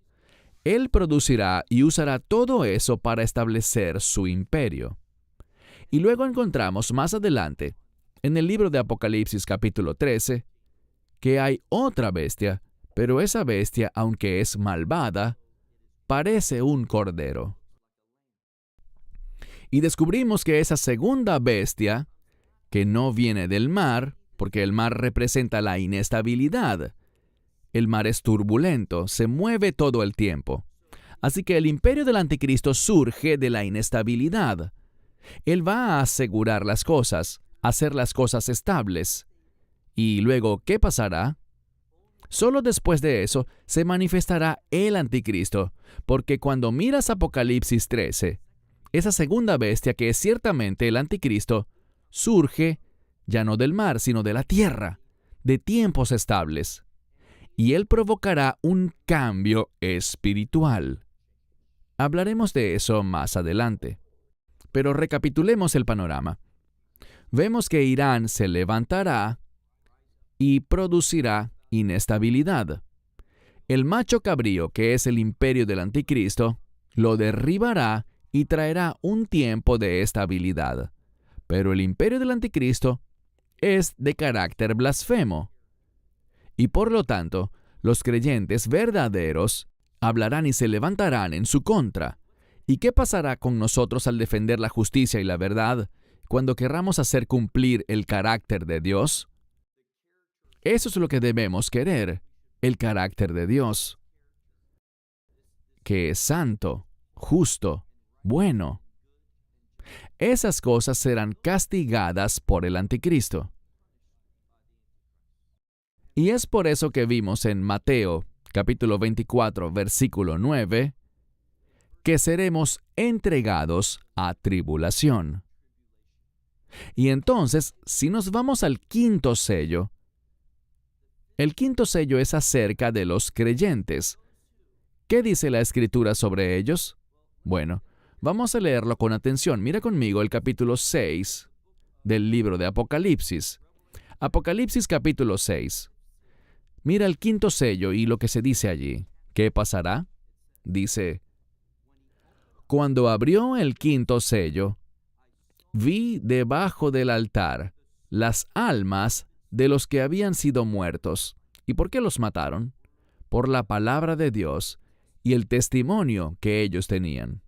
Él producirá y usará todo eso para establecer su imperio. Y luego encontramos más adelante, en el libro de Apocalipsis capítulo 13, que hay otra bestia, pero esa bestia, aunque es malvada, parece un cordero. Y descubrimos que esa segunda bestia, que no viene del mar, porque el mar representa la inestabilidad. El mar es turbulento, se mueve todo el tiempo. Así que el imperio del anticristo surge de la inestabilidad. Él va a asegurar las cosas, hacer las cosas estables. Y luego, ¿qué pasará? Solo después de eso se manifestará el anticristo, porque cuando miras Apocalipsis 13, esa segunda bestia, que es ciertamente el anticristo, surge ya no del mar, sino de la tierra, de tiempos estables. Y él provocará un cambio espiritual. Hablaremos de eso más adelante. Pero recapitulemos el panorama. Vemos que Irán se levantará y producirá inestabilidad. El macho cabrío, que es el imperio del anticristo, lo derribará y traerá un tiempo de estabilidad. Pero el imperio del anticristo es de carácter blasfemo. Y por lo tanto, los creyentes verdaderos hablarán y se levantarán en su contra. ¿Y qué pasará con nosotros al defender la justicia y la verdad cuando querramos hacer cumplir el carácter de Dios? Eso es lo que debemos querer, el carácter de Dios, que es santo, justo, bueno. Esas cosas serán castigadas por el anticristo. Y es por eso que vimos en Mateo, capítulo 24, versículo 9, que seremos entregados a tribulación. Y entonces, si nos vamos al quinto sello, el quinto sello es acerca de los creyentes. ¿Qué dice la Escritura sobre ellos? Bueno, vamos a leerlo con atención. Mira conmigo el capítulo 6 del libro de Apocalipsis. Apocalipsis capítulo 6. Mira el quinto sello y lo que se dice allí. ¿Qué pasará? Dice: cuando abrió el quinto sello, vi debajo del altar las almas de los que habían sido muertos. ¿Y por qué los mataron? Por la palabra de Dios y el testimonio que ellos tenían.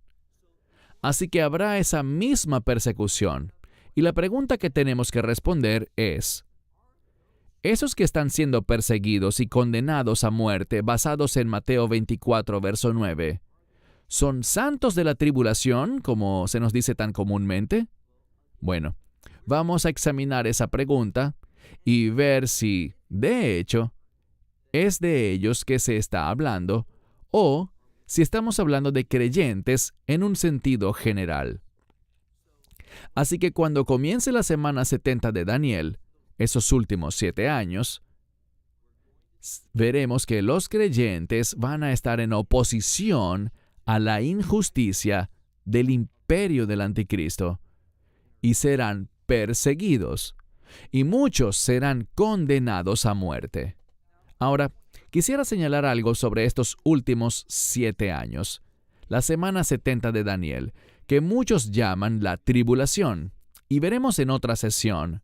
Así que habrá esa misma persecución. Y la pregunta que tenemos que responder es: ¿esos que están siendo perseguidos y condenados a muerte basados en Mateo 24, verso 9, son santos de la tribulación, como se nos dice tan comúnmente? Bueno, vamos a examinar esa pregunta y ver si, de hecho, es de ellos que se está hablando o si estamos hablando de creyentes en un sentido general. Así que cuando comience la semana 70 de Daniel, esos últimos 7 años, veremos que los creyentes van a estar en oposición a la injusticia del imperio del anticristo y serán perseguidos, y muchos serán condenados a muerte. Ahora, quisiera señalar algo sobre estos últimos 7 años, la semana 70 de Daniel, que muchos llaman la tribulación, y veremos en otra sesión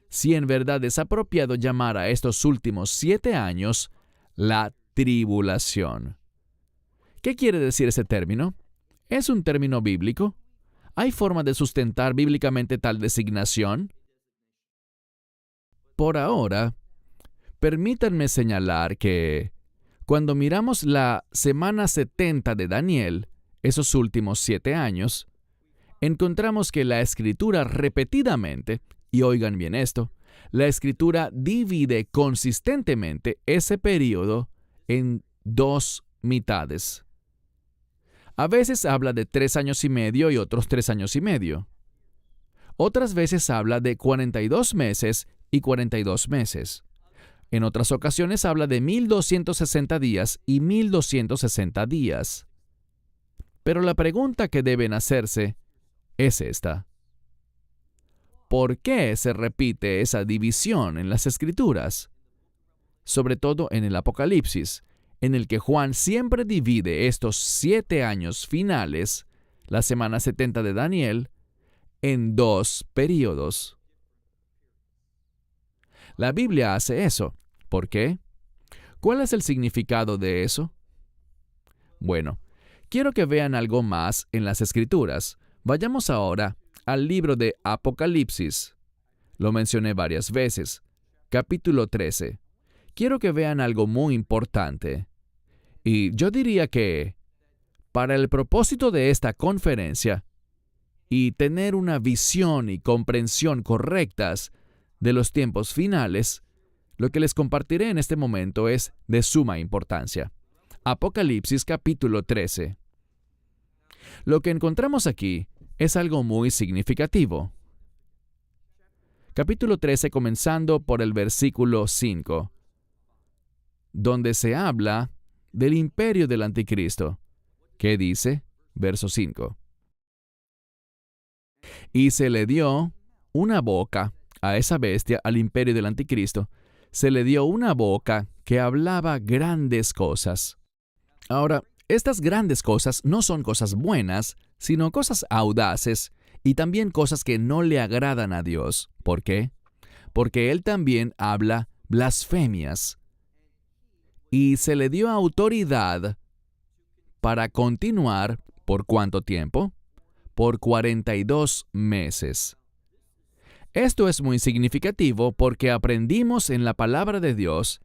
si en verdad es apropiado llamar a estos últimos 7 años la tribulación. ¿Qué quiere decir ese término? ¿Es un término bíblico? ¿Hay forma de sustentar bíblicamente tal designación? Por ahora, permítanme señalar que cuando miramos la semana 70 de Daniel, esos últimos 7 años, encontramos que la Escritura repetidamente, y oigan bien esto, la Escritura divide consistentemente ese período en 2 mitades. A veces habla de 3 años y medio y otros 3 años y medio. Otras veces habla de 42 meses y 42 meses. En otras ocasiones habla de 1260 días y 1260 días. Pero la pregunta que deben hacerse es esta: ¿por qué se repite esa división en las Escrituras? Sobre todo en el Apocalipsis, en el que Juan siempre divide estos 7 años finales, la semana 70 de Daniel, en 2 períodos. La Biblia hace eso. ¿Por qué? ¿Cuál es el significado de eso? Bueno, quiero que vean algo más en las Escrituras. Vayamos ahora al libro de Apocalipsis. Lo mencioné varias veces. Capítulo 13. Quiero que vean algo muy importante. Y yo diría que, para el propósito de esta conferencia, y tener una visión y comprensión correctas de los tiempos finales, lo que les compartiré en este momento es de suma importancia. Apocalipsis capítulo 13. Lo que encontramos aquí es algo muy significativo. Capítulo 13, comenzando por el versículo 5, donde se habla del imperio del anticristo. ¿Qué dice? Verso 5. Y se le dio una boca a esa bestia, al imperio del anticristo. Se le dio una boca que hablaba grandes cosas. Ahora, estas grandes cosas no son cosas buenas, sino cosas audaces y también cosas que no le agradan a Dios. ¿Por qué? Porque Él también habla blasfemias. Y se le dio autoridad para continuar, ¿por cuánto tiempo? Por 42 meses. Esto es muy significativo porque aprendimos en la palabra de Dios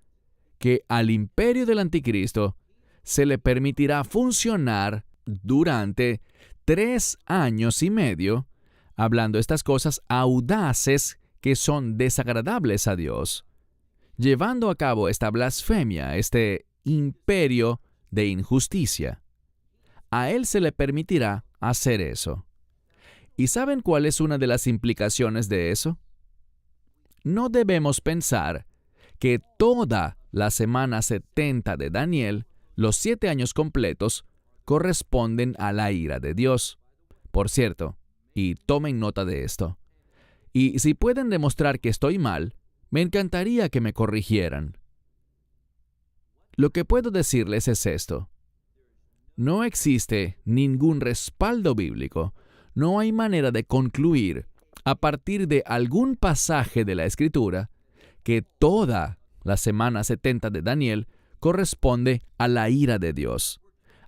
que al imperio del anticristo se le permitirá funcionar durante 3 años y medio, hablando estas cosas audaces que son desagradables a Dios, llevando a cabo esta blasfemia, este imperio de injusticia. A él se le permitirá hacer eso. ¿Y saben cuál es una de las implicaciones de eso? No debemos pensar que toda la semana 70 de Daniel, los 7 años completos, corresponden a la ira de Dios. Por cierto, y tomen nota de esto, y si pueden demostrar que estoy mal, me encantaría que me corrigieran. Lo que puedo decirles es esto: no existe ningún respaldo bíblico, no hay manera de concluir, a partir de algún pasaje de la Escritura, que toda la semana 70 de Daniel corresponde a la ira de Dios.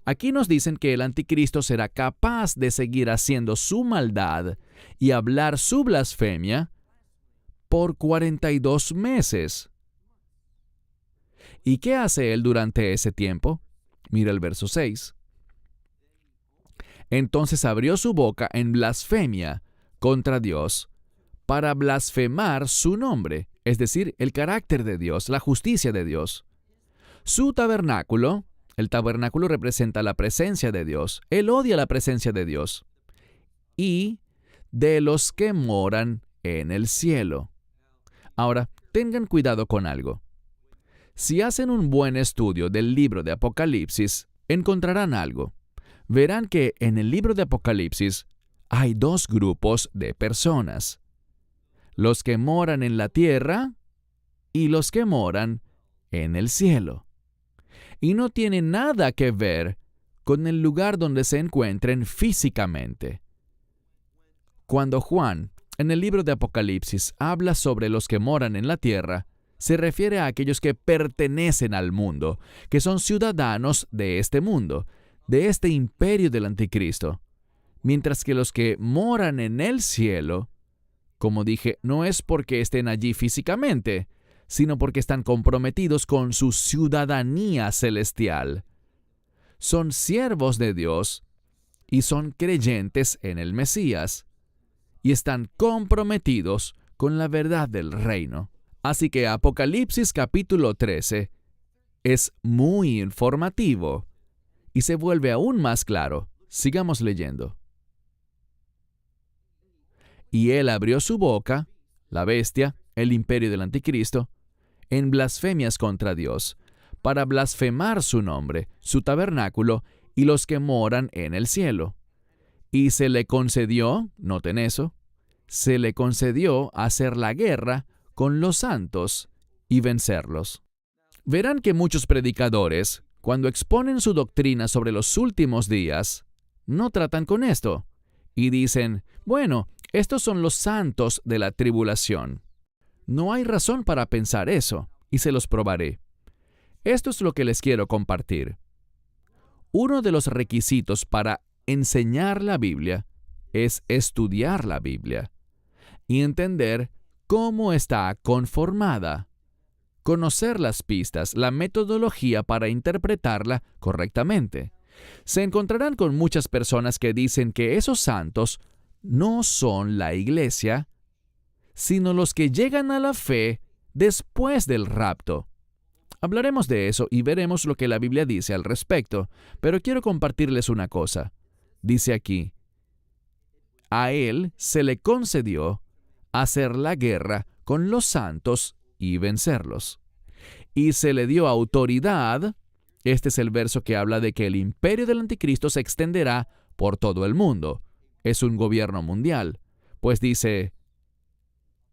Aquí nos dicen que el anticristo será capaz de seguir haciendo su maldad y hablar su blasfemia por 42 meses. ¿Y qué hace él durante ese tiempo? Mira el verso 6. Entonces abrió su boca en blasfemia contra Dios para blasfemar su nombre, es decir, el carácter de Dios, la justicia de Dios. Su tabernáculo, el tabernáculo representa la presencia de Dios. Él odia la presencia de Dios. Y de los que moran en el cielo. Ahora, tengan cuidado con algo. Si hacen un buen estudio del libro de Apocalipsis, encontrarán algo. Verán que en el libro de Apocalipsis hay 2 grupos de personas: los que moran en la tierra y los que moran en el cielo. Y no tiene nada que ver con el lugar donde se encuentren físicamente. Cuando Juan, en el libro de Apocalipsis, habla sobre los que moran en la tierra, se refiere a aquellos que pertenecen al mundo, que son ciudadanos de este mundo, de este imperio del anticristo. mientras que los que moran en el cielo, como dije, no es porque estén allí físicamente, sino porque están comprometidos con su ciudadanía celestial. Son siervos de Dios y son creyentes en el Mesías, y están comprometidos con la verdad del reino. Así que Apocalipsis capítulo 13 es muy informativo y se vuelve aún más claro. Sigamos leyendo. Y él abrió su boca, la bestia, el imperio del anticristo, en blasfemias contra Dios, para blasfemar su nombre, su tabernáculo y los que moran en el cielo. Y se le concedió, noten eso, se le concedió hacer la guerra con los santos y vencerlos. Verán que muchos predicadores, cuando exponen su doctrina sobre los últimos días, no tratan con esto, y dicen, bueno, estos son los santos de la tribulación. No hay razón para pensar eso, y se los probaré. Esto es lo que les quiero compartir. Uno de los requisitos para enseñar la Biblia es estudiar la Biblia y entender cómo está conformada, conocer las pistas, la metodología para interpretarla correctamente. Se encontrarán con muchas personas que dicen que esos santos no son la iglesia, sino los que llegan a la fe después del rapto. Hablaremos de eso y veremos lo que la Biblia dice al respecto, pero quiero compartirles una cosa. Dice aquí, a él se le concedió hacer la guerra con los santos y vencerlos. Y se le dio autoridad. Este es el verso que habla de que el imperio del anticristo se extenderá por todo el mundo. Es un gobierno mundial. Pues dice,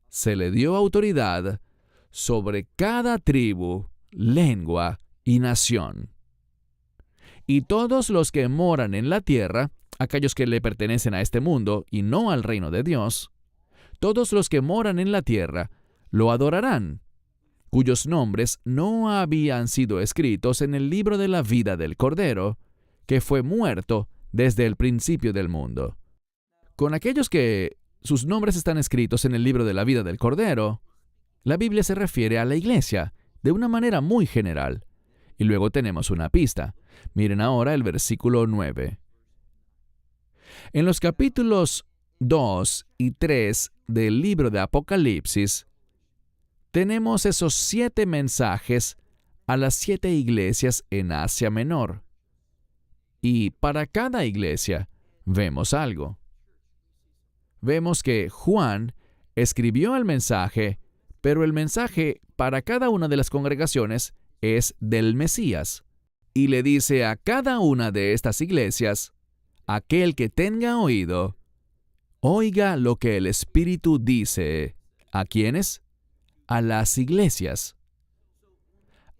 se le dio autoridad sobre cada tribu, lengua y nación. Y todos los que moran en la tierra, aquellos que le pertenecen a este mundo y no al reino de Dios, todos los que moran en la tierra lo adorarán, cuyos nombres no habían sido escritos en el libro de la vida del Cordero, que fue muerto desde el principio del mundo. Con aquellos que sus nombres están escritos en el libro de la vida del Cordero, la Biblia se refiere a la iglesia de una manera muy general. Y luego tenemos una pista. Miren ahora el versículo 9. En los capítulos 2 y 3 del libro de Apocalipsis, tenemos esos 7 mensajes a las 7 iglesias en Asia Menor. Y para cada iglesia vemos algo. Vemos que Juan escribió el mensaje, pero el mensaje para cada una de las congregaciones es del Mesías. Y le dice a cada una de estas iglesias, aquel que tenga oído, oiga lo que el Espíritu dice. ¿A quiénes? A las iglesias.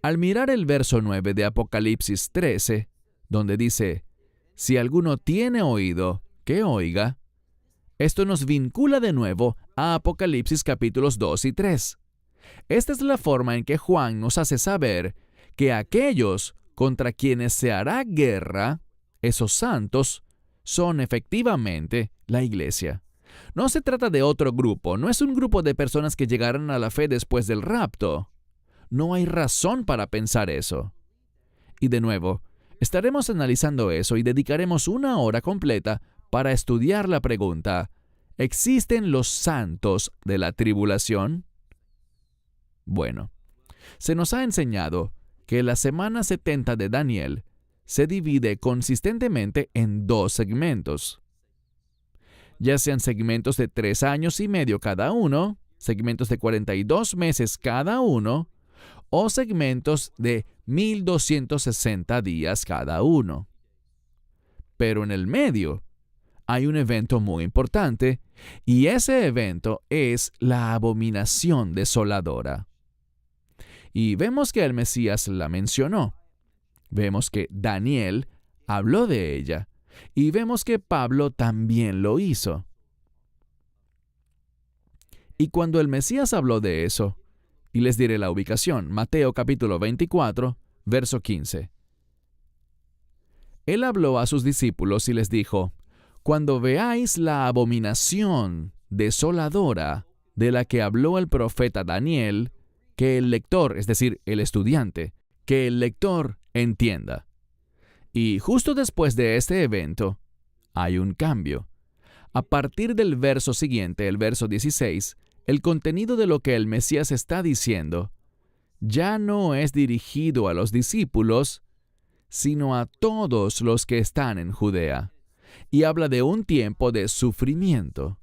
Al mirar el verso 9 de Apocalipsis 13, donde dice, si alguno tiene oído, que oiga, esto nos vincula de nuevo a Apocalipsis capítulos 2 y 3. Esta es la forma en que Juan nos hace saber que aquellos contra quienes se hará guerra, esos santos, son efectivamente la iglesia. No se trata de otro grupo, no es un grupo de personas que llegarán a la fe después del rapto. No hay razón para pensar eso. Y de nuevo, estaremos analizando eso y dedicaremos una hora completa para estudiar la pregunta, ¿existen los santos de la tribulación? Bueno, se nos ha enseñado que la semana 70 de Daniel se divide consistentemente en 2 segmentos. Ya sean segmentos de 3 años y medio cada uno, segmentos de 42 meses cada uno, o segmentos de 1260 días cada uno. Pero en el medio hay un evento muy importante, y ese evento es la abominación desoladora. Y vemos que el Mesías la mencionó. Vemos que Daniel habló de ella. Y vemos que Pablo también lo hizo. Y cuando el Mesías habló de eso, y les diré la ubicación, Mateo capítulo 24, verso 15. Él habló a sus discípulos y les dijo, Cuando veáis la abominación desoladora de la que habló el profeta Daniel, que el lector, es decir, el estudiante, que el lector entienda. Y justo después de este evento, hay un cambio. A partir del verso siguiente, el verso 16, el contenido de lo que el Mesías está diciendo ya no es dirigido a los discípulos, sino a todos los que están en Judea. Y habla de un tiempo de sufrimiento,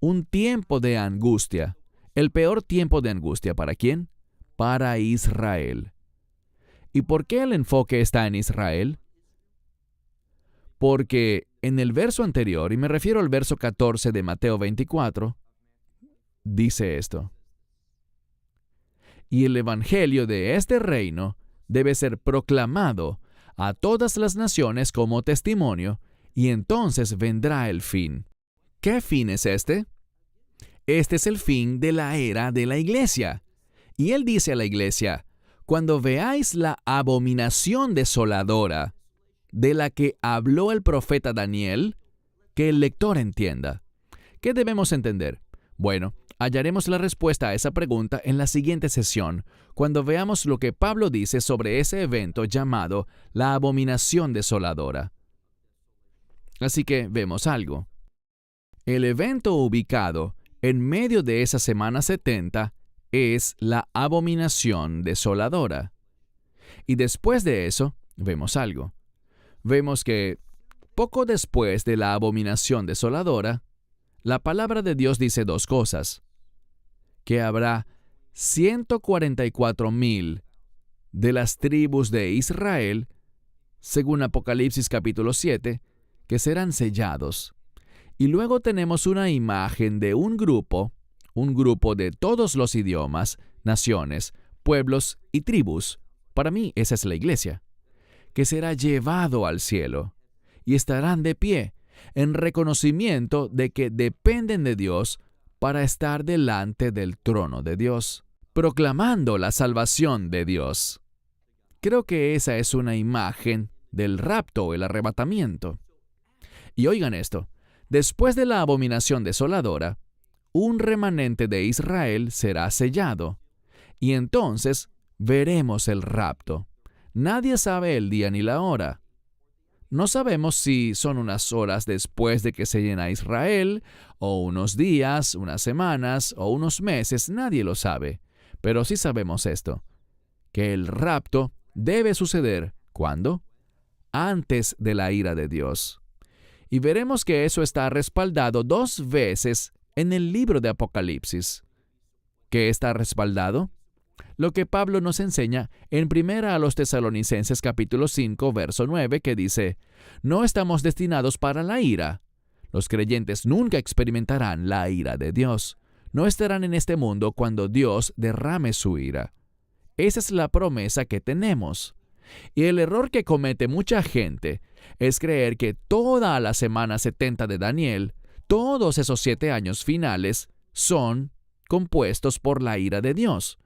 un tiempo de angustia. El peor tiempo de angustia, ¿para quién? Para Israel. ¿Y por qué el enfoque está en Israel? Porque en el verso anterior, y me refiero al verso 14 de Mateo 24, dice esto: y el evangelio de este reino debe ser proclamado a todas las naciones como testimonio, y entonces vendrá el fin. ¿Qué fin es este? Este es el fin de la era de la iglesia. Y él dice a la iglesia: cuando veáis la abominación desoladora de la que habló el profeta Daniel, que el lector entienda. ¿Qué debemos entender? Bueno, hallaremos la respuesta a esa pregunta en la siguiente sesión, cuando veamos lo que Pablo dice sobre ese evento llamado la abominación desoladora. Así que vemos algo. El evento ubicado en medio de esa semana 70 es la abominación desoladora. Y después de eso, vemos algo. Vemos que poco después de la abominación desoladora, la palabra de Dios dice dos cosas: que habrá 144,000 de las tribus de Israel, según Apocalipsis capítulo 7, que serán sellados. Y luego tenemos una imagen de un grupo de todos los idiomas, naciones, pueblos y tribus. Para mí esa es la iglesia, que será llevado al cielo y estarán de pie en reconocimiento de que dependen de Dios para estar delante del trono de Dios, proclamando la salvación de Dios. Creo que esa es una imagen del rapto, el arrebatamiento. Y oigan esto: después de la abominación desoladora, un remanente de Israel será sellado, y entonces veremos el rapto. Nadie sabe el día ni la hora. No sabemos si son unas horas después de que sellen a Israel, o unos días, unas semanas, o unos meses. Nadie lo sabe. Pero sí sabemos esto: que el rapto debe suceder, ¿cuándo? Antes de la ira de Dios. Y veremos que eso está respaldado 2 veces en el libro de Apocalipsis. ¿Qué está respaldado? Lo que Pablo nos enseña en 1 Tesalonicenses capítulo 5, verso 9, que dice: no estamos destinados para la ira. Los creyentes nunca experimentarán la ira de Dios. No estarán en este mundo cuando Dios derrame su ira. Esa es la promesa que tenemos. Y el error que comete mucha gente es creer que toda la semana 70 de Daniel, todos esos 7 años finales, son compuestos por la ira de Dios.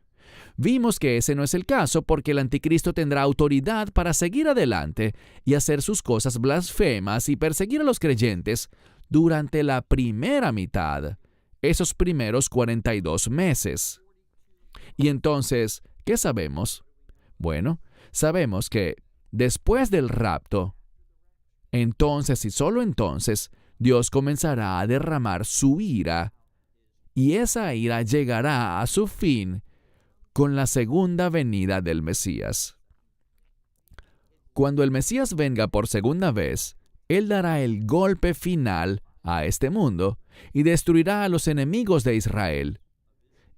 Vimos que ese no es el caso, porque el anticristo tendrá autoridad para seguir adelante y hacer sus cosas blasfemas y perseguir a los creyentes durante la primera mitad, esos primeros 42 meses. Y entonces, ¿qué sabemos? Bueno, sabemos que después del rapto, entonces y solo entonces, Dios comenzará a derramar su ira, y esa ira llegará a su fin con la segunda venida del Mesías. Cuando el Mesías venga por segunda vez, Él dará el golpe final a este mundo y destruirá a los enemigos de Israel.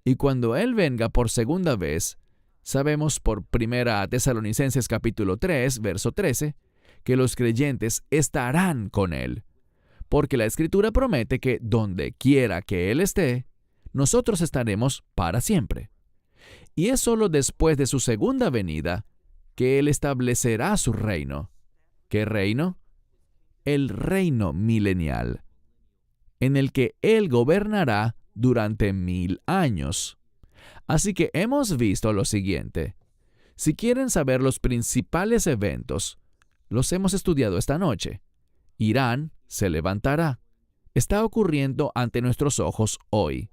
Y cuando Él venga por segunda vez, sabemos por 1 Tesalonicenses capítulo 3, verso 13, que los creyentes estarán con Él, porque la Escritura promete que donde quiera que Él esté, nosotros estaremos para siempre. Y es solo después de su segunda venida que Él establecerá su reino. ¿Qué reino? El reino milenial, en el que Él gobernará durante 1000 años. Así que hemos visto lo siguiente. Si quieren saber los principales eventos, los hemos estudiado esta noche. Irán se levantará. Está ocurriendo ante nuestros ojos hoy.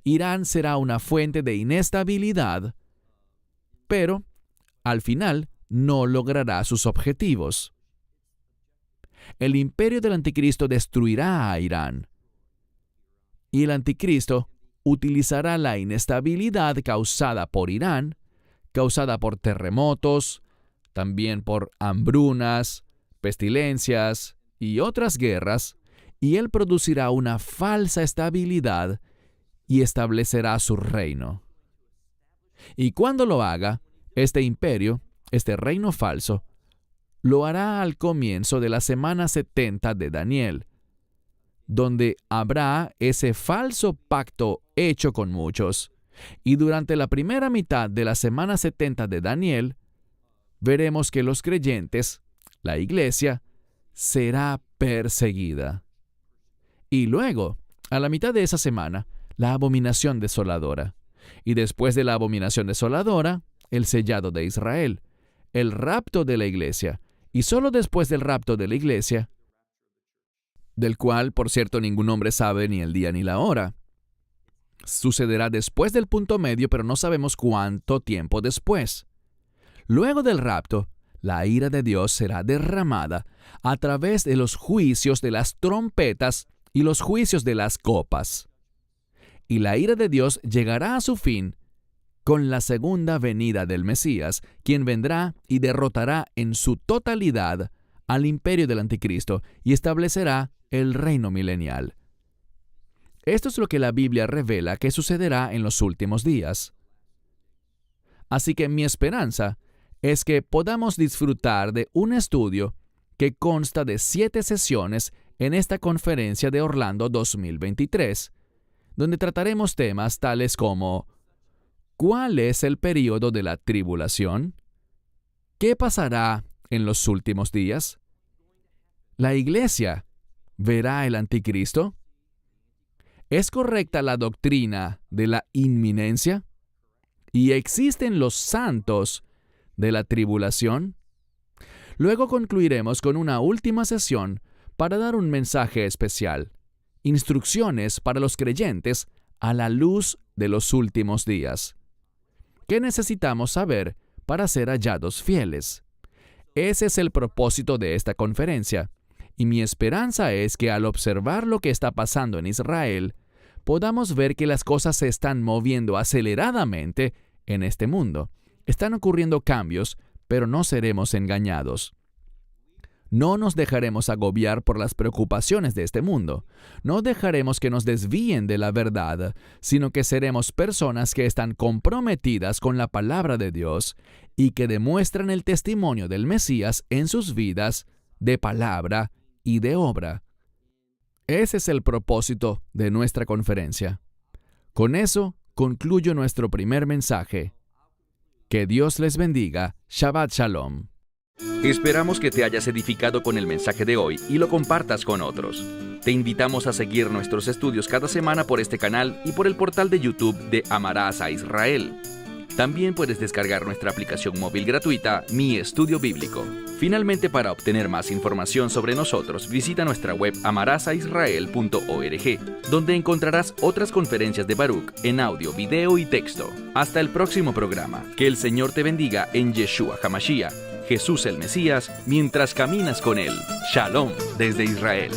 Irán será una fuente de inestabilidad, pero al final no logrará sus objetivos. El imperio del anticristo destruirá a Irán, y el anticristo utilizará la inestabilidad causada por Irán, causada por terremotos, también por hambrunas, pestilencias y otras guerras, y él producirá una falsa estabilidad y establecerá su reino. Y cuando lo haga, este imperio, este reino falso, lo hará al comienzo de la semana 70 de Daniel, donde habrá ese falso pacto hecho con muchos. Y durante la primera mitad de la semana 70 de Daniel, veremos que los creyentes, la iglesia, será perseguida. Y luego, a la mitad de esa semana, la abominación desoladora. Y después de la abominación desoladora, el sellado de Israel, el rapto de la iglesia. Y solo después del rapto de la iglesia, del cual, por cierto, ningún hombre sabe ni el día ni la hora. Sucederá después del punto medio, pero no sabemos cuánto tiempo después. Luego del rapto, la ira de Dios será derramada a través de los juicios de las trompetas y los juicios de las copas. Y la ira de Dios llegará a su fin con la segunda venida del Mesías, quien vendrá y derrotará en su totalidad al imperio del anticristo y establecerá el reino milenial. Esto es lo que la Biblia revela que sucederá en los últimos días. Así que mi esperanza es que podamos disfrutar de un estudio que consta de 7 sesiones en esta conferencia de Orlando 2023, donde trataremos temas tales como ¿cuál es el período de la tribulación? ¿Qué pasará en los últimos días? ¿La iglesia verá el anticristo? ¿Es correcta la doctrina de la inminencia? ¿Y existen los santos de la tribulación? Luego concluiremos con una última sesión para dar un mensaje especial, instrucciones para los creyentes a la luz de los últimos días. ¿Qué necesitamos saber para ser hallados fieles? Ese es el propósito de esta conferencia, y mi esperanza es que al observar lo que está pasando en Israel, podamos ver que las cosas se están moviendo aceleradamente en este mundo. Están ocurriendo cambios, pero no seremos engañados. No nos dejaremos agobiar por las preocupaciones de este mundo. No dejaremos que nos desvíen de la verdad, sino que seremos personas que están comprometidas con la palabra de Dios y que demuestran el testimonio del Mesías en sus vidas de palabra y de obra. Ese es el propósito de nuestra conferencia. Con eso concluyo nuestro primer mensaje. Que Dios les bendiga. Shabbat Shalom. Esperamos que te hayas edificado con el mensaje de hoy y lo compartas con otros. Te invitamos a seguir nuestros estudios cada semana por este canal y por el portal de YouTube de Amarás a Israel. También puedes descargar nuestra aplicación móvil gratuita, Mi Estudio Bíblico. Finalmente, para obtener más información sobre nosotros, visita nuestra web amarasaisrael.org, donde encontrarás otras conferencias de Baruch en audio, video y texto. Hasta el próximo programa. Que el Señor te bendiga en Yeshua HaMashiach, Jesús el Mesías, mientras caminas con Él. Shalom desde Israel.